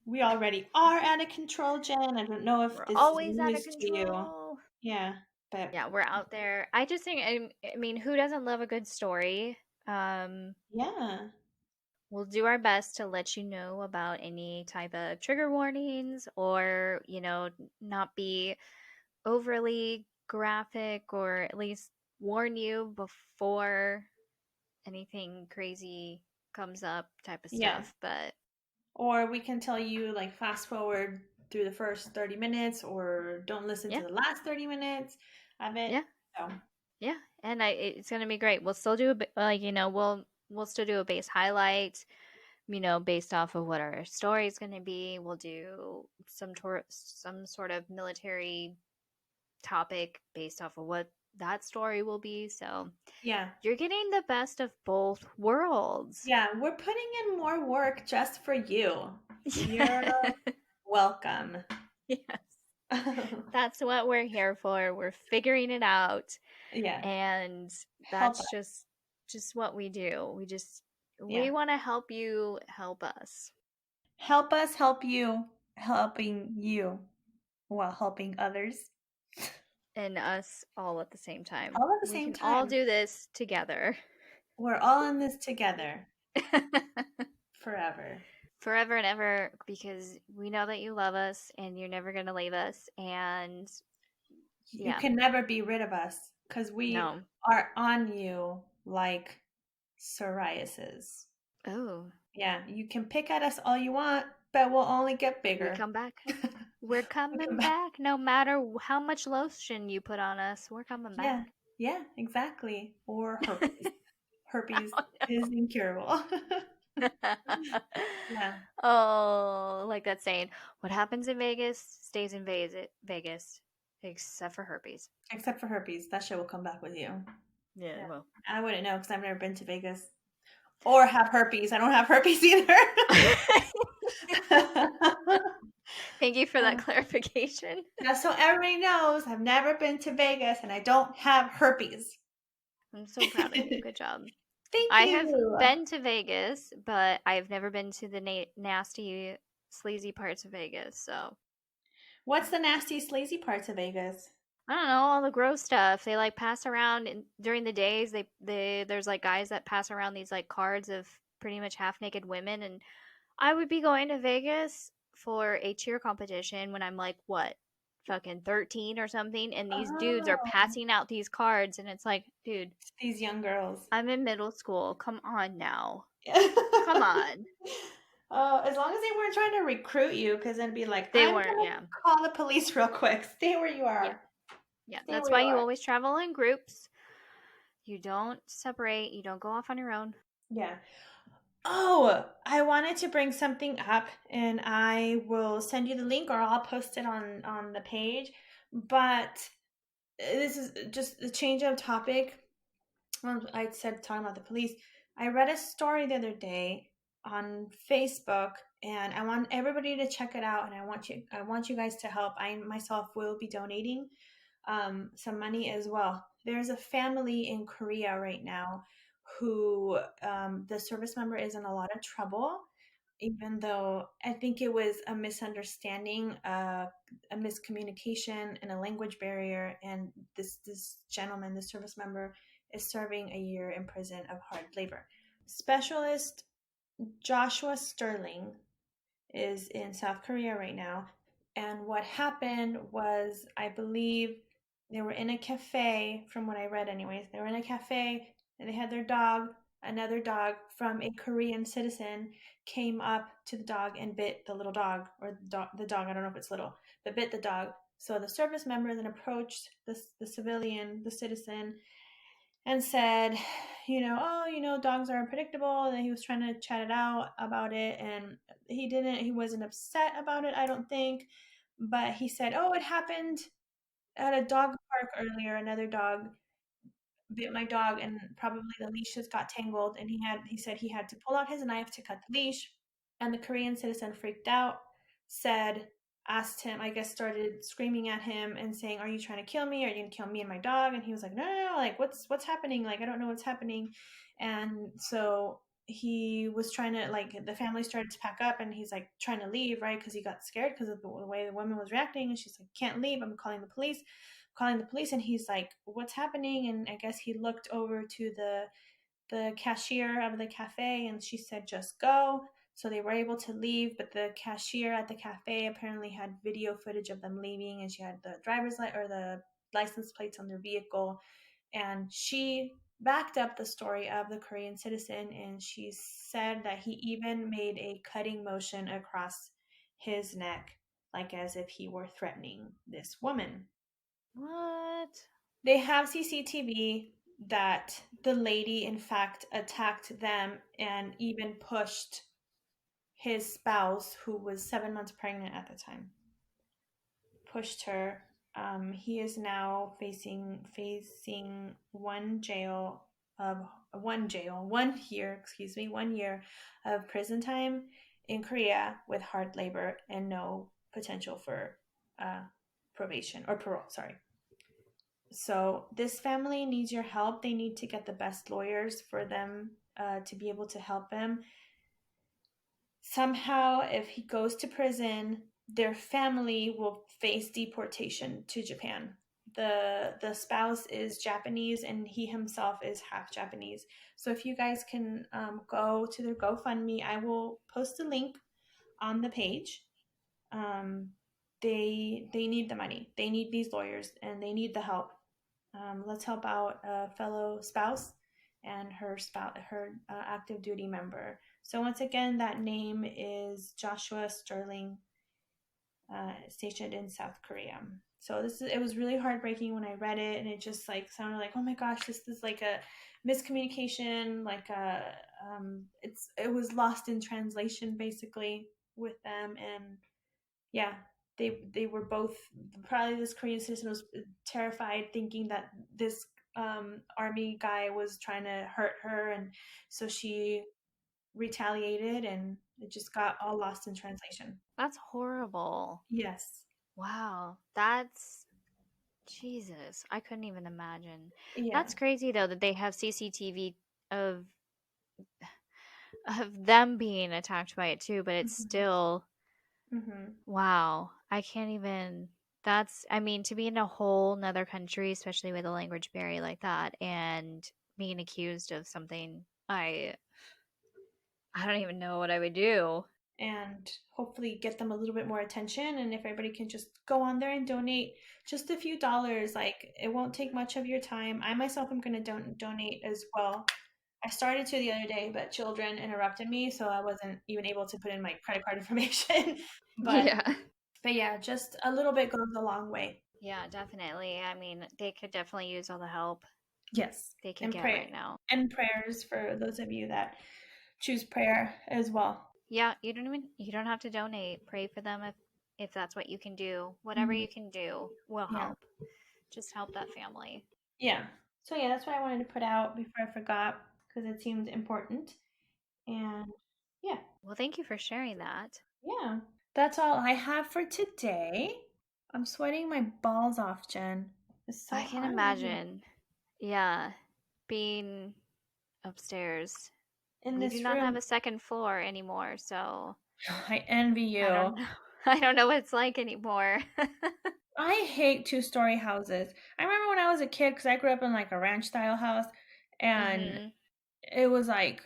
We already are out of control, Jen. I don't know if We're this is always out of news to you. control. Yeah, but Yeah, we're out there. I just think I mean, who doesn't love a good story? Um, yeah. we'll do our best to let you know about any type of trigger warnings or, not be overly graphic or at least warn you before anything crazy comes up type of Yeah. stuff. But Or we can tell you like fast forward through the first 30 minutes or don't listen to yeah, the last 30 minutes of it. yeah, So, yeah, and it's gonna be great. We'll still do like we'll still do a base highlight, based off of what our story is gonna be. We'll do some sort of military topic based off of what that story will be. So yeah. you're getting the best of both worlds. Yeah, we're putting in more work just for you. You're Yeah. welcome. Yes. That's what we're here for. We're figuring it out. Yeah, And help that's us. just what we do. We Yeah. want to help you help us Help us help you, helping you while helping others. and us all at the same time. All at the We same can all time. do this together. We're all in this together forever. Forever and ever, because we know that you love us and you're never going to leave us. And You yeah, can never be rid of us because we no. are on you like psoriasis. Oh, Yeah, you can pick at us all you want, but we'll only get we bigger. come back. We're We'll come coming back. back no matter how much lotion you put on us. We're coming back. Yeah, yeah, exactly. Or herpes. Herpes is incurable. Yeah, Oh, like that saying, what happens in Vegas stays in Vegas, except for herpes. except for herpes. That shit will come back with you. Yeah, Yeah, well. I wouldn't know because I've never been to Vegas or have herpes. I don't have herpes either. Thank you for that clarification. Just so everybody knows, I've never been to Vegas and I don't have herpes. I'm so proud of you. Good job. Thank I have you. been to Vegas, but I've never been to the nasty, sleazy parts of Vegas. So What's the nasty, sleazy parts of Vegas? I don't know all the gross stuff. They like pass around during the days. There's like guys that pass around these like cards of pretty much half naked women, and I would be going to Vegas for a cheer competition when I'm like, what, fucking 13 or something, and these dudes are Oh, passing out these cards, and it's like, dude, these young girls. I'm in middle school. Come on now. Come Oh, on. as long as they weren't trying to recruit you, because then be like, They I'm weren't, gonna yeah. call the police real quick. Stay where you Yeah. are. Yeah. Stay That's where why you you are. always travel in groups. You don't separate, you don't go off on your own. Yeah. Oh, I wanted to bring something up, and I will send you the link, or I'll post it on the page. But this is just a change of topic. Well, I said talking about the police. I read a story the other day on Facebook, and I want everybody to check it out. And I want you guys to help. I myself will be donating some money as well. There's a family in Korea right now who the service member is in a lot of trouble, even though I think it was a misunderstanding, a miscommunication, and a language barrier. And this gentleman, the service member, is serving a year in prison of hard labor. Specialist Joshua Sterling is in South Korea right now. And what happened was, I believe they were in a cafe, from what I read, anyways. They were in a cafe and they had their dog. Another dog from a Korean citizen came up to the dog and bit the little dog, or the dog, I don't know if it's little, but bit the dog. So the service member then approached the civilian, the citizen, and said, oh, dogs are unpredictable. And he was trying to chat it out about it. And he wasn't upset about it, I don't think. But he said, oh, it happened at a dog park earlier. Another dog bit my dog, and probably the leashes got tangled. And he said he had to pull out his knife to cut the leash. And the Korean citizen freaked out, said, asked him, I guess, started screaming at him and saying, "Are you trying to kill me? Are you going to kill me and my dog?" And he was like, "No, no, no, like what's happening? Like I don't know what's happening." And so he was trying to, like, the family started to pack up, and he's like trying to leave, right? Because he got scared because of the way the woman was reacting. And she's like, "Can't leave. I'm calling the police." Calling the police, and he's like, "What's happening?" And I guess he looked over to the cashier of the cafe, and she said, "Just go." So they were able to leave, but the cashier at the cafe apparently had video footage of them leaving, and she had the or the license plates on their vehicle. And she backed up the story of the Korean citizen, and she said that he even made a cutting motion across his neck, like as if he were threatening this woman. What? They have CCTV that the lady, in fact, attacked them and even pushed his spouse, who was 7 months pregnant at the time, pushed her. He is now facing 1 year, 1 year of prison time in Korea with hard labor and no potential for uh, probation or parole. Sorry. So this family needs your help. They need to get the best lawyers for them to be able to help him. Somehow, if he goes to prison, their family will face deportation to Japan. The spouse is Japanese, and he himself is half Japanese. So if you guys can go to their GoFundMe, I will post a link on the page. Um, they need the money. They need these lawyers, and they need the help. Let's help out a fellow spouse and her active duty member. So once again, that name is Joshua Sterling, stationed in South Korea. So it was really heartbreaking when I read it, and it just like sounded like, oh my gosh, this is like a miscommunication, like it was lost in translation basically with them. And yeah, they were both, probably this Korean citizen was terrified, thinking that this army guy was trying to hurt her, and so she retaliated, and it just got all lost in translation. That's horrible. Yes. Wow. That's Jesus. I couldn't even imagine. Yeah. That's crazy though that they have CCTV of them being attacked by it too, but it's Hmm. still Hmm. wow. I can't even that's I mean to be in a whole nother country, especially with a language barrier like that and being accused of something I don't even know what I would do. and hopefully get them a little bit more attention. And if everybody can just go on there and donate just a few dollars, like it won't take much of your time. I myself am going to donate as well. I started to the other day, but children interrupted me, so I wasn't even able to put in my credit card information. but Yeah. but yeah, just a little bit goes a long way. Yeah, definitely. I mean, they could definitely use all the help Yes, they could and get right now. prayers for those of you that choose prayer as well. Yeah, you don't have to donate. Pray for them if that's what you can do. Whatever Mhm. you can do will Yeah, help. Just help that family. yeah. So yeah, that's what I wanted to put out before I forgot because it seemed important. And yeah, Well, thank you for sharing that. yeah. That's all I have for today. I'm sweating my balls off, Jen. It's so I can hot in here. imagine. Yeah, being upstairs. In We do this not have room. a second floor anymore, so I envy I you. don't know. I don't know what it's like anymore. I hate two-story houses. I remember when I was a kid, because I grew up in like a ranch style house, and Mhm. it was like,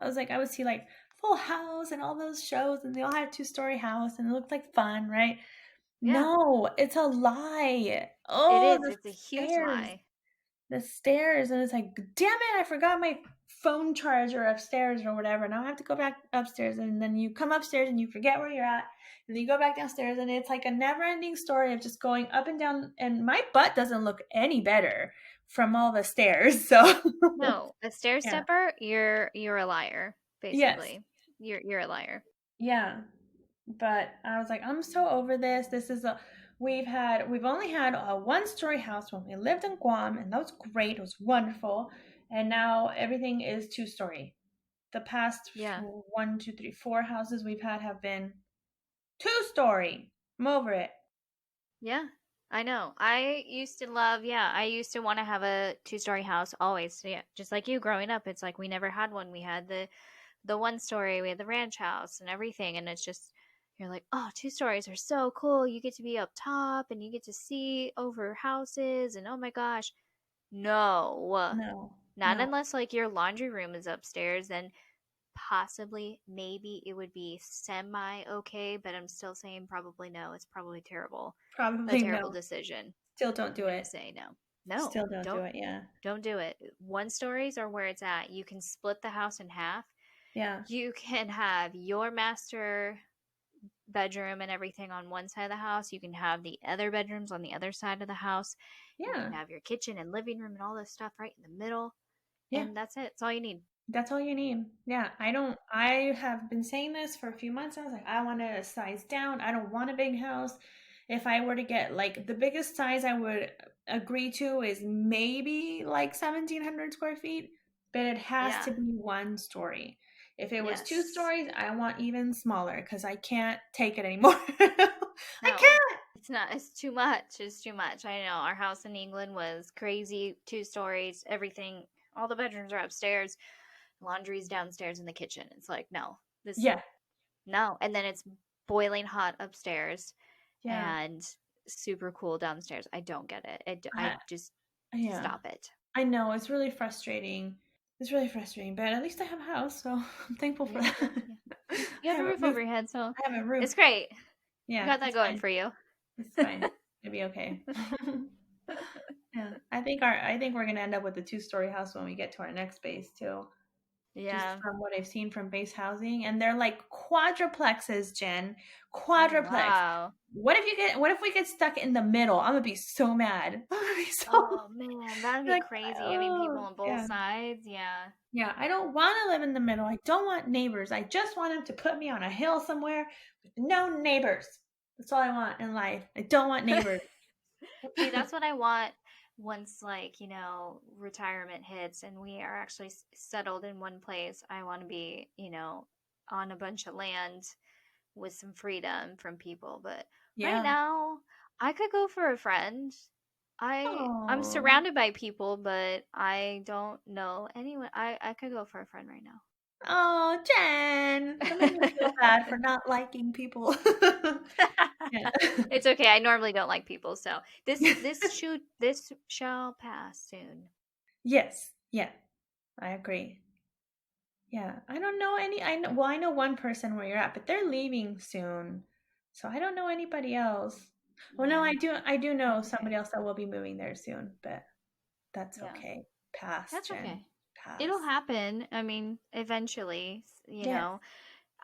I would see like Full House and all those shows, and they all had two-story house, and it looked like fun, right? Yeah, No, it's a lie. it Oh, is. the It's a huge stairs. lie. The stairs, and it's like, damn it, I forgot my phone charger upstairs or whatever. Now I have to go back upstairs, and then you come upstairs and you forget where you're at, and then you go back downstairs, and it's like a never-ending story of just going up and down. And my butt doesn't look any better from all the stairs. So No, a stair yeah, stepper, you're a liar, yes, basically. You're a liar. yeah. But I was like, I'm so over this. This is a we've only had a one-story house when we lived in Guam, and that was great. It was wonderful. And now everything is two-story. The past Yeah. one, two, three, four houses we've had have been two-story. I'm over it. Yeah. I know. I used to want to have a two-story house always. So yeah, just like you growing up, it's like we never had one. We had the one story, we had the ranch house and everything, and it's just you're like, "Oh, two stories are so cool. You get to be up top and you get to see over houses and oh my gosh." No. No, Not no, unless like your laundry room is upstairs, then possibly maybe it would be semi okay, but I'm still saying probably no. It's probably terrible. A probably terrible no. decision. Still don't I'm do gonna it. say no. No, Still don't do it. Yeah, don't do it. One stories are where it's at. You can split the house in half. yeah, You can have your master bedroom and everything on one side of the house. You can have the other bedrooms on the other side of the house. You can yeah, have your kitchen and living room and all this stuff right in the middle. yeah. And that's it. That's all you need. That's all you need. Yeah, I don't. I have been saying this for a few months. I was like, I want to size down. I don't want a big house. If I were to get like the biggest size I would agree to is maybe like 1,700 square feet, but it has Yeah. to be one story. If it was two Yes. stories, I want even smaller because I can't take it anymore. I No, can't. it's not. It's too much. It's too much. I know. Our house in England was crazy. Two stories, everything. All the bedrooms are upstairs. Laundry's downstairs in the kitchen. It's like, no, this, Yeah, no. And then it's boiling hot upstairs yeah, and super cool downstairs. I don't get it. I I, just yeah. stop it. I know it's really frustrating. It's really frustrating, but at least I have a house, so I'm thankful for Yeah. that. Yeah. You I have a have a roof roof. over your head, so I have a roof. it's great. You Yeah, got that it's going fine. for you. It's fine. It'll be okay. Yeah, I think we're gonna end up with a two-story house when we get to our next base too. Just Yeah. from what I've seen from base housing, and they're like quadruplexes, Jen. Oh, Quadruplex. wow. What if we get stuck in the middle? I'm gonna be so mad. I'm gonna be so Oh man, that'd be like, crazy having people oh on both yeah. sides. Yeah. Yeah, I don't want to live in the middle. I don't want neighbors. I just want them to put me on a hill somewhere with no neighbors. That's all I want in life. I don't want neighbors. See, that's what I want once, like, retirement hits and we are actually settled in one place. I want to be, on a bunch of land with some freedom from people. But right Yeah. now, I could go for a friend. I'm Oh, surrounded by people, but I don't know anyone. I could go for a friend right now. oh, Jen, that made me feel bad for not liking people. Yeah. It's okay. I normally don't like people, so this shall pass soon. Yes. Yeah. I agree. Yeah, I don't know any. I know, well, I know one person where you're at, but they're leaving soon, so I don't know anybody else. Well, no, Yeah, I do know that's somebody okay. else that will be moving there soon, but that's Yeah, okay. Pass, that's Jen. okay. It'll Pass. happen. I mean, eventually, Yes.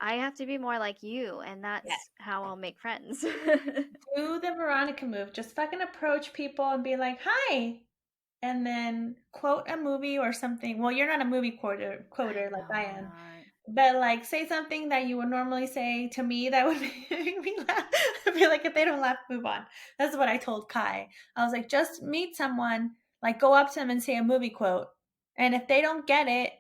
I have to be more like you, and Yes. that's how I'll make friends. Do the Veronica move. Just fucking approach people and be like, "Hi," and then quote a movie or something. Well, you're not a movie I quoter like know I I'm am. not. But like say something that you would normally say to me that would make me laugh. I feel like if they don't laugh, move on. That's what I told Kai. I was like, just meet someone, like go up to them and say a movie quote. And if they don't get it,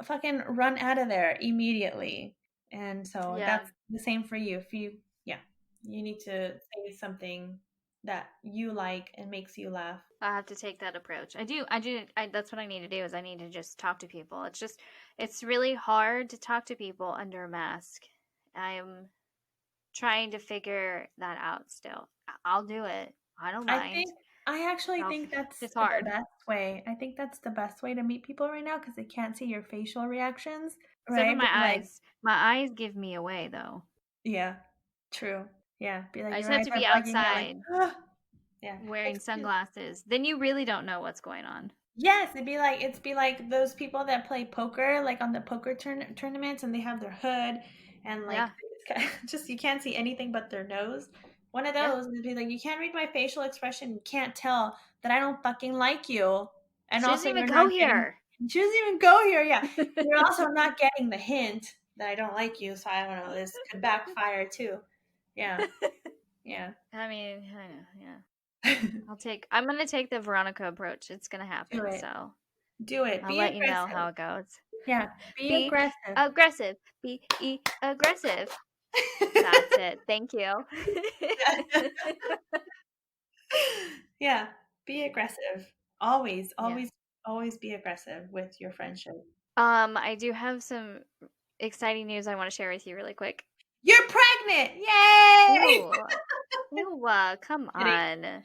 fucking run out of there immediately. And so Yeah, that's the same for you. If you, yeah, you need to say something that you like and makes you laugh. I have to take that approach. That's what I need to do is I need to just talk to people. It's really hard to talk to people under a mask. I'm trying to figure that out still. I'll do it. I don't I mind. think I actually I'll, think that's it's the hard. best way. I think that's the best way to meet people right now because they can't see your facial reactions, Except for right? But my like, eyes. My eyes give me away though. yeah, true. Yeah, be like I just your have eyes to are be bugging out, like, outside ah, yeah. wearing It's sunglasses. Then you really don't know what's going on. yes, it'd be like those people that play poker, like on the poker tournaments, and they have their hood, and like Yeah. just you can't see anything but their nose. One of Yeah. those would be like, you can't read my facial expression, you can't tell that I don't fucking like you, and She doesn't also even you're go not getting. here. She doesn't even go here, yeah. You're also not getting the hint that I don't like you, so I don't know. This could backfire too. Yeah, yeah. I mean, yeah. I'm gonna take the Veronica approach. It's gonna Do happen, it. so Do it. I'll Be let you know aggressive. how it goes. Yeah, be Be aggressive. aggressive. Be aggressive. That's it. Thank you. Yeah, be aggressive. Always, Yeah. always, always be aggressive with your friendship. I do have some exciting news I want to share with you really quick. You're pregnant! Yay! Ooh. Ooh, come Kidding. on.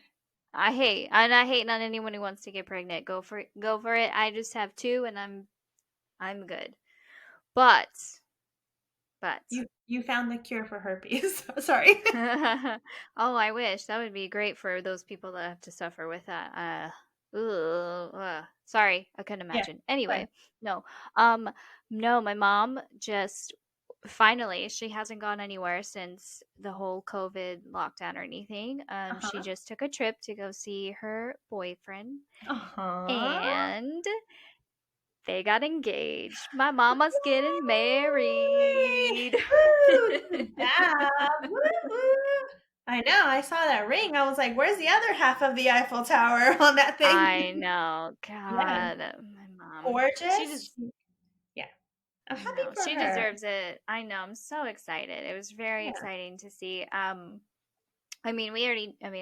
I hate on anyone who wants to get pregnant. Go for it. I just have two and I'm good. But but You found the cure for herpes. Sorry. oh, I wish that would be great for those people that have to suffer with that. Sorry, I couldn't Yeah, imagine. fine. Anyway, no, um, no, my mom just finally she hasn't gone anywhere since the whole COVID lockdown or anything. She Uh-huh. just took a trip to go see her boyfriend, Uh-huh. and they got engaged. My mama's getting Yay! married. Woo! Good job. Woo woo. I know. I saw that ring. I was like, "Where's the other half of the Eiffel Tower on that thing?" I know. Yeah. God, my mom. She Gorgeous. just, Yeah. I'm I happy know. for She her. deserves it. I know. I'm so excited. It was very Yeah. exciting to see. I mean,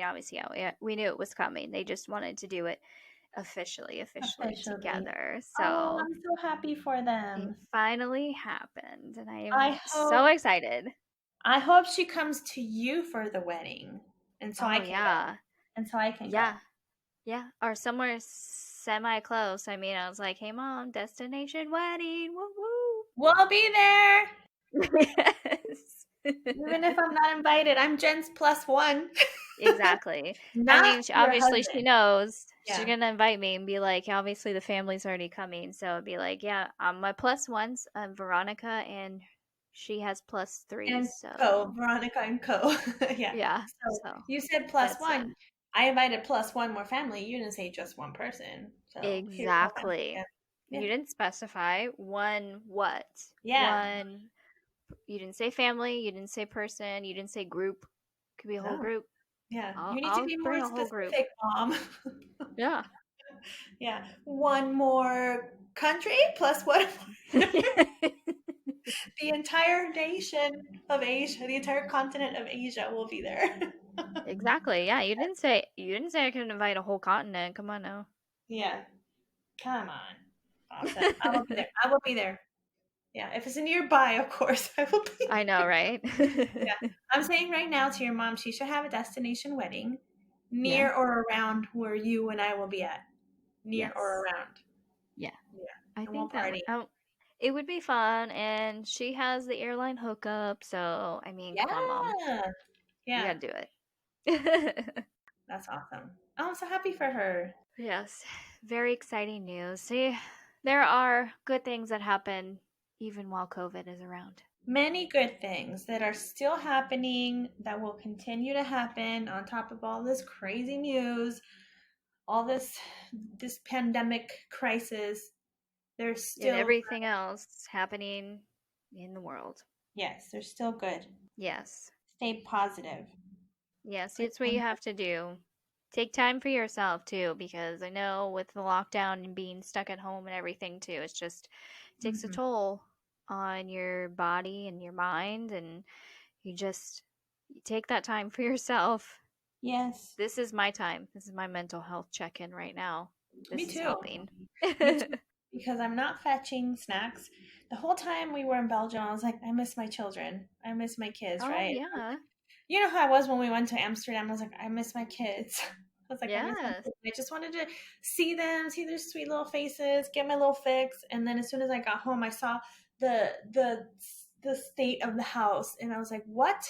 obviously, yeah, we knew it was coming. They just wanted to do it officially Officially. together. Oh, So I'm so happy for it them. finally happened, and I am I so hope excited. I hope she comes to you for the wedding, and so I Oh can go. yeah, And so I can go. yeah, yeah. Or somewhere semi close. I mean, I was like, "Hey, mom, destination wedding, woo woo." We'll be there, Yes. even if I'm not invited. I'm Jen's plus one, Exactly. I not mean, your obviously she husband. knows. She's Yeah. gonna invite me and be like, obviously the family's already coming, so it'd be like, yeah, my plus ones, Veronica, and she has plus threes, And co, so Veronica and co. Yeah. yeah. So So you said plus that's it. one. I invited plus one more family. You didn't say just one person. So here's more family. Yeah. Exactly. Yeah. You didn't specify one what? Yeah. One. You didn't say family. You didn't say person. You didn't say group. Could be a whole No. group. Yeah. I'll You need to I'll be more bring a whole group. specific, mom. Yeah. Yeah. One more country plus one more. The entire nation of Asia, the entire continent of Asia will be there. Exactly. Yeah, you didn't say I could invite a whole continent. Come on now. Yeah. Come on. Awesome. I will be there. I will be there. Yeah. If it's nearby, of course, I will be. I know, right? Yeah. I'm saying right now to your mom, she should have a destination wedding Yeah. near or around where you and I will be at. Near or Yes. around. Yeah. Yeah. I And we'll think that party. It would be fun, and she has the airline hookup, so I mean, come on, mom. Yeah. You Yeah. gotta do it. That's awesome. Oh, I'm so happy for her. Yes, very exciting news. See, there are good things that happen even while COVID is around. Many good things that are still happening that will continue to happen on top of all this crazy news, all this pandemic crisis. There's And still everything else happening in the world. yes, they're still good. Yes. Stay positive. Yes, Put it's what you in have to do. Take time for yourself too, because I know with the lockdown and being stuck at home and everything too, it's just it takes a Mhm. toll on your body and your mind, and you take that time for yourself. Yes, This is my time. This is my mental health check-in right now. me This is too. helping. Me too. Because I'm not fetching snacks. The whole time we were in Belgium, I was like, I miss my children. I miss my kids, Oh right? yeah. You know how I was when we went to Amsterdam? I was like, I miss my kids. I was like, I miss my Yes. kids. I just wanted to see them, see their sweet little faces, get my little fix. And then as soon as I got home, I saw the state of the house, and I was like, what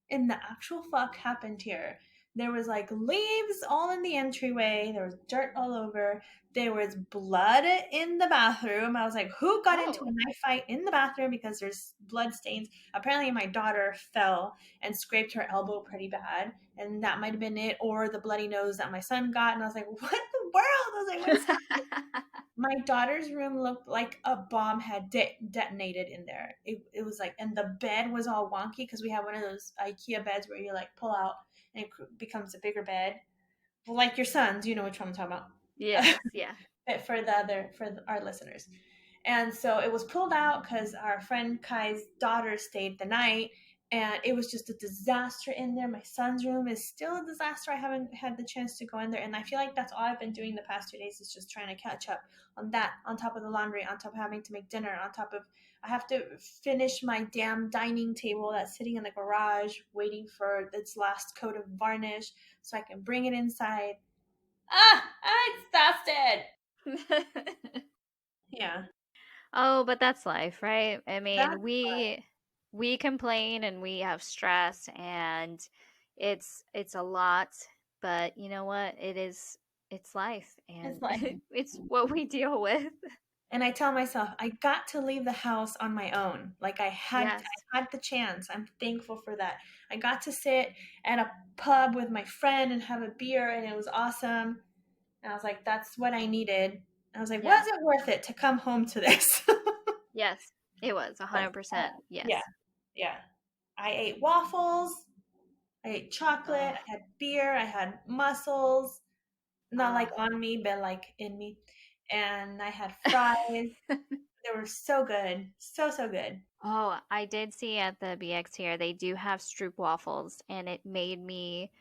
in the actual fuck happened here? There was like leaves all in the entryway. There was dirt all over. There was blood in the bathroom. I was like, who got into a Oh. knife fight in the bathroom because there's blood stains? Apparently, my daughter fell and scraped her elbow pretty bad. And that might have been it, or the bloody nose that my son got. And I was like, what in the world? I was like, what is happening? My daughter's room looked like a bomb had detonated in there. It was like, and the bed was all wonky because we have one of those IKEA beds where you like pull out and it becomes a bigger bed. Well, like your son's, you know which one I'm talking about. Yes, yeah. For our listeners. And so it was pulled out because our friend Kai's daughter stayed the night, and it was just a disaster in there. My son's room is still a disaster. I haven't had the chance to go in there, and I feel like that's all I've been doing the past 2 days is just trying to catch up on that, on top of the laundry, on top of having to make dinner, on top of I have to finish my damn dining table that's sitting in the garage waiting for its last coat of varnish so I can bring it inside. I'm exhausted. Yeah, Oh, but that's life, right? I mean, that's we complain and we have stress and it's a lot, but you know what? It's life it's and like. it's what we deal with. And I tell myself, I got to leave the house on my own. Like Yes. I had the chance. I'm thankful for that. I got to sit at a pub with my friend and have a beer, and it was awesome. And I was like, that's what I needed. I was like, was Yes. it worth it to come home to this? Yes. It was Yes. 100%. Yeah, Yes. yeah. I ate waffles. I ate chocolate. Oh. I had beer. I had mussels, not like Oh. on me, but like in me. And I had fries. They were so good. So good. Oh, I did see at the BX here, they do have Stroop waffles, and it made me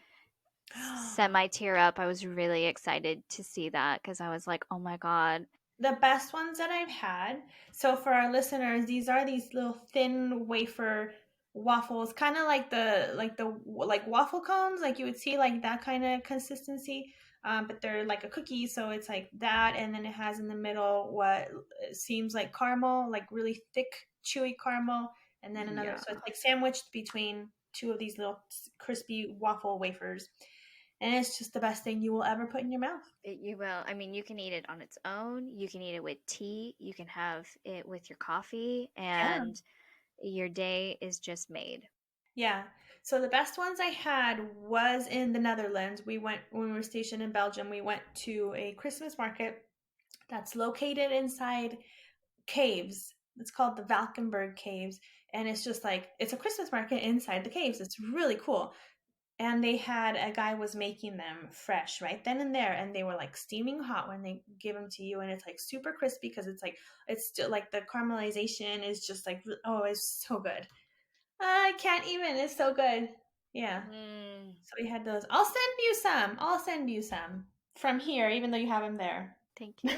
semi tear up. I was really excited to see that because I was like, oh my God. The best ones that I've had. So for our listeners, these are these little thin wafer waffles, kind of like waffle cones, like you would see like that kind of consistency. But they're like a cookie, so it's like that, and then it has in the middle what seems like caramel, like really thick, chewy caramel, and then another. Yeah. So it's like sandwiched between two of these little crispy waffle wafers, and it's just the best thing you will ever put in your mouth. You will. I mean, you can eat it on its own. You can eat it with tea. You can have it with your coffee, Yeah. and your day is just made. Yeah. So the best ones I had was in the Netherlands. We went when we were stationed in Belgium. We went to a Christmas market that's located inside caves. It's called the Valkenburg Caves, and it's just like it's a Christmas market inside the caves. It's really cool. And they had a guy was making them fresh right then and there, and they were like steaming hot when they give them to you, and it's like super crispy because it's like it's still like the caramelization is just like oh, it's so good. I can't even. It's so good. Yeah. Mm, So we had those. I'll send you some. I'll send you some from here, even though you have them there. thank you.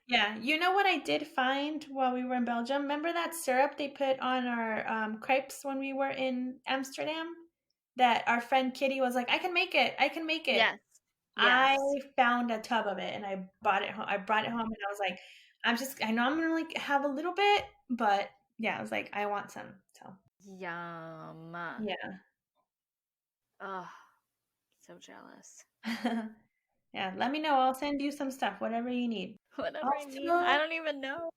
Yeah. You know what I did find while we were in Belgium? Remember that syrup they put on our crepes when we were in Amsterdam? That our friend Kitty was like, I can make it. I can make it. Yes. I Yes. found a tub of it and I bought it home. I brought it home and I was like, I know I'm gonna like have a little bit, but yeah, I was like, I want some. So Yum. yeah. Oh, so jealous. Yeah, let me know. I'll send you some stuff, whatever you need. Whatever I need. I Also, don't even know.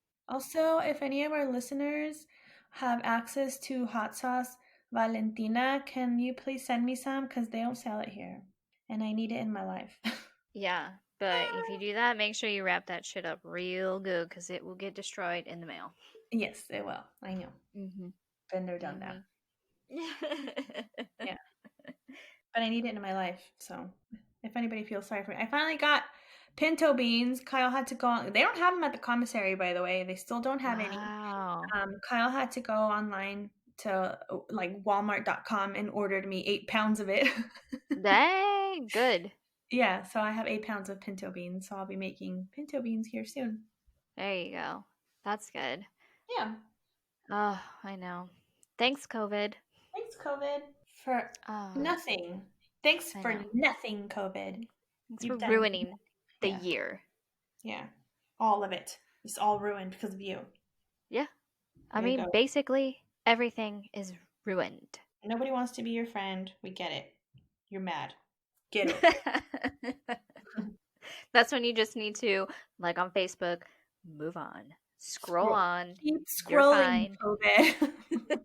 if any of our listeners have access to hot sauce Valentina, can you please send me some? Because they don't sell it here. And I need it in my life. Yeah, but if you do that, make sure you wrap that shit up real good because it will get destroyed in the mail. Yes, it will. I know. Mm-hmm. Been there, done that. Mm-hmm. Yeah. But I need it in my life. So if anybody feels sorry for me, I finally got pinto beans. Kyle had to go on. They don't have them at the commissary, by the way. They still don't have any. Wow. Kyle had to go online to like Walmart.com and ordered me 8 pounds of it. Dang, good. Yeah, so I have 8 pounds of pinto beans. So I'll be making pinto beans here soon. There you go. That's good. Yeah. Oh, I know. Thanks, COVID. Thanks, COVID. For Oh, nothing. Thanks I for know. nothing, COVID. Thanks for You've done, ruining the yeah, year. yeah. All of it. It's all ruined because of you. Yeah. I Way to mean, go. basically, everything is ruined. Nobody wants to be your friend. We get it. You're mad. Get it. That's when you just need to, like on Facebook, move on. Scroll Scroll. on. Keep You're scrolling, fine. COVID.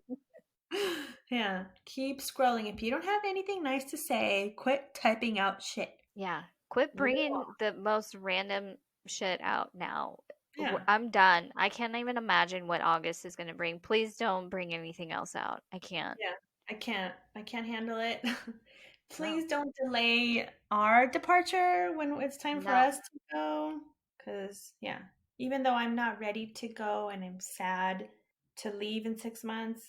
Yeah. Keep scrolling. If you don't have anything nice to say, quit typing out shit. Yeah. Quit Move bringing on. the most random shit out now. Yeah. I'm done. I can't even imagine what August is going to bring. Please don't bring anything else out. I can't. Yeah. I can't. I can't handle it. No. Please don't delay our departure when it's time for No. us to go. Because, yeah, even though I'm not ready to go and I'm sad to leave in 6 months,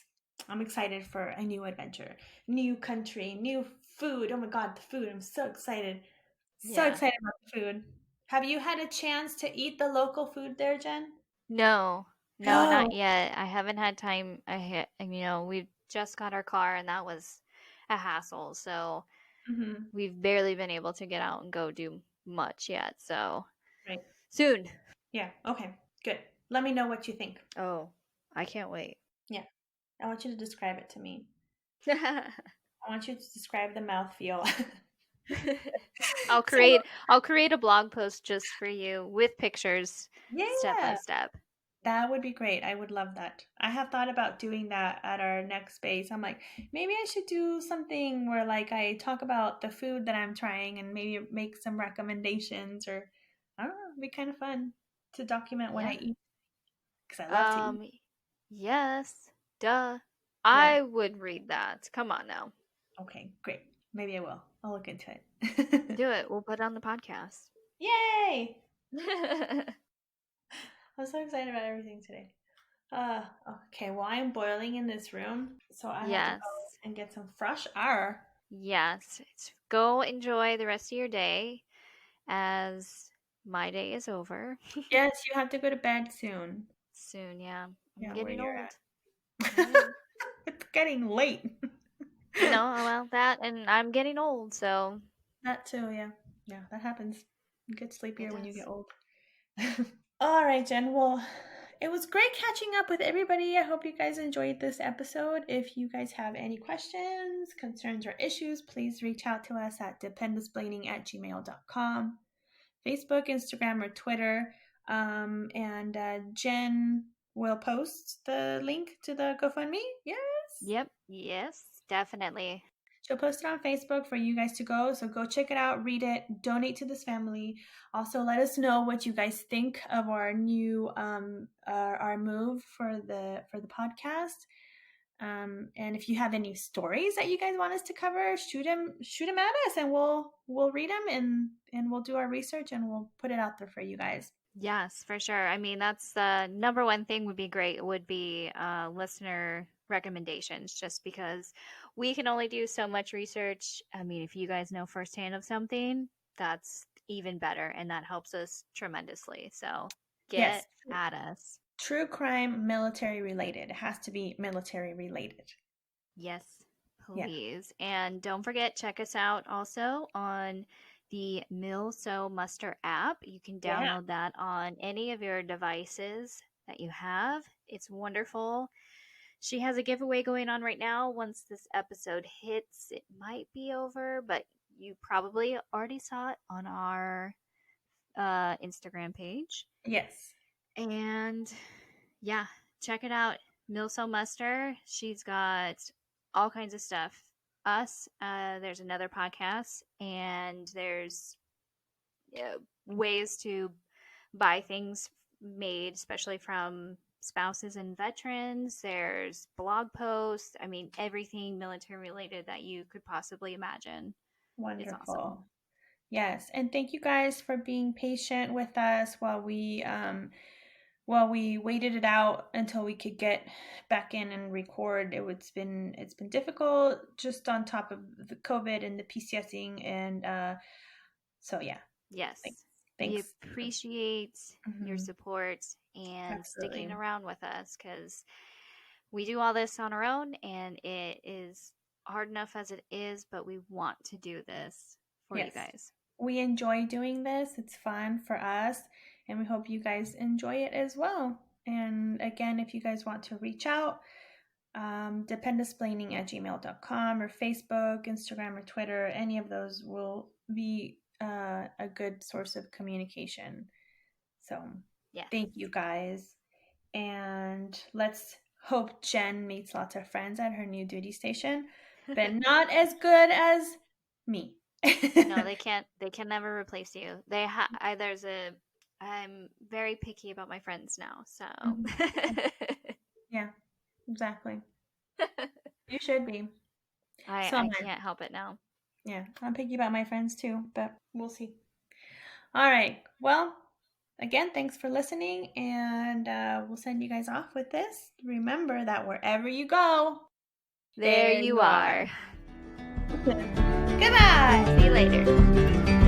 I'm excited for a new adventure, new country, new food. Oh my God, the food. I'm so excited. So Yeah. excited about the food. Have you had a chance to eat the local food there, Jen? No. No, not No. yet. I haven't had time. We just got our car and that was a hassle. So Hmm. we've barely been able to get out and go do much yet. So Right. soon. Yeah. Okay. Good. Let me know what you think. Oh, I can't wait. Yeah. I want you to describe it to me. I want you to describe the mouthfeel. So, I'll create a blog post just for you with pictures step by yeah, step. that would be great. I would love that. I have thought about doing that at our next space. I'm like, maybe I should do something where like I talk about the food that I'm trying and maybe make some recommendations or I don't know, it'd be kind of fun to document what I Yeah. eat because I love to eat. Um yes. Duh. Yeah. I would read that. Come on now. Okay, great. Maybe I will. I'll look into it. Do it. We'll put it on the podcast. Yay! I'm so excited about everything today. Uh, okay, well, I'm boiling in this room, so I have to go Yes. and get some fresh air. Yes. Go enjoy the rest of your day as my day is over Yes, you have to go to bed soon. soon. Yeah. I'm Yeah, where getting you're old. at. I am. It's getting late. I know. Well, that and I'm getting old, so That too, yeah. Yeah, that happens. You get it sleepier when you get does. old. All right, Jen. Well, it was great catching up with everybody. I hope you guys enjoyed this episode. If you guys have any questions, concerns, or issues, please reach out to us at dependusplaining@gmail.com, Facebook, Instagram, or Twitter. And Jen will post the link to the GoFundMe. Yes. Yep. Yes, definitely. She'll post it on Facebook for you guys to go. So go check it out, read it, donate to this family. Also, let us know what you guys think of our new our move for the podcast. And if you have any stories that you guys want us to cover, shoot them at us, and we'll read them and we'll do our research and we'll put it out there for you guys. Yes, for sure. I mean, that's the number one thing would be great would be listener recommendations, just because we can only do so much research. I mean, if you guys know firsthand of something, that's even better, and that helps us tremendously. So get Yes, at us. true crime, military related. It has to be military related. Yes, Yeah. please. And don't forget, check us out also on the Mill So Muster app. You can Yeah. download that on any of your devices that you have. It's wonderful. She has a giveaway going on right now. Once this episode hits, it might be over, but you probably already saw it on our Instagram page. Yes. And yeah, check it out. Milso Muster. She's got all kinds of stuff. Us, there's another podcast, and there's ways to buy things made, especially from spouses and veterans. There's blog posts. I mean, everything military related that you could possibly imagine. It's awesome. Wonderful. Yes, and thank you guys for being patient with us while we waited it out until we could get back in and record. It's been difficult just on top of the COVID and the PCSing, and so yeah. Thanks. Yes. We Thanks. appreciate your Hmm. support and sticking Absolutely. around with us because we do all this on our own and it is hard enough as it is, but we want to do this for you Yes. guys. We enjoy doing this. It's fun for us, and we hope you guys enjoy it as well. And again, if you guys want to reach out, dependisplaining@gmail.com or Facebook, Instagram, or Twitter, any of those will be a good source of communication. So Yes. thank you guys. And let's hope Jen meets lots of friends at her new duty station, but not as good as me. No, they can never replace you. There's a I'm very picky about my friends now, so Mhm. Yeah, exactly. You should be. So I am I. can't help it now. Yeah, I'm picky about my friends too, but we'll see. All right. Well, again, thanks for listening, and we'll send you guys off with this. Remember that wherever you go, There there you you are. are. Goodbye. See you later.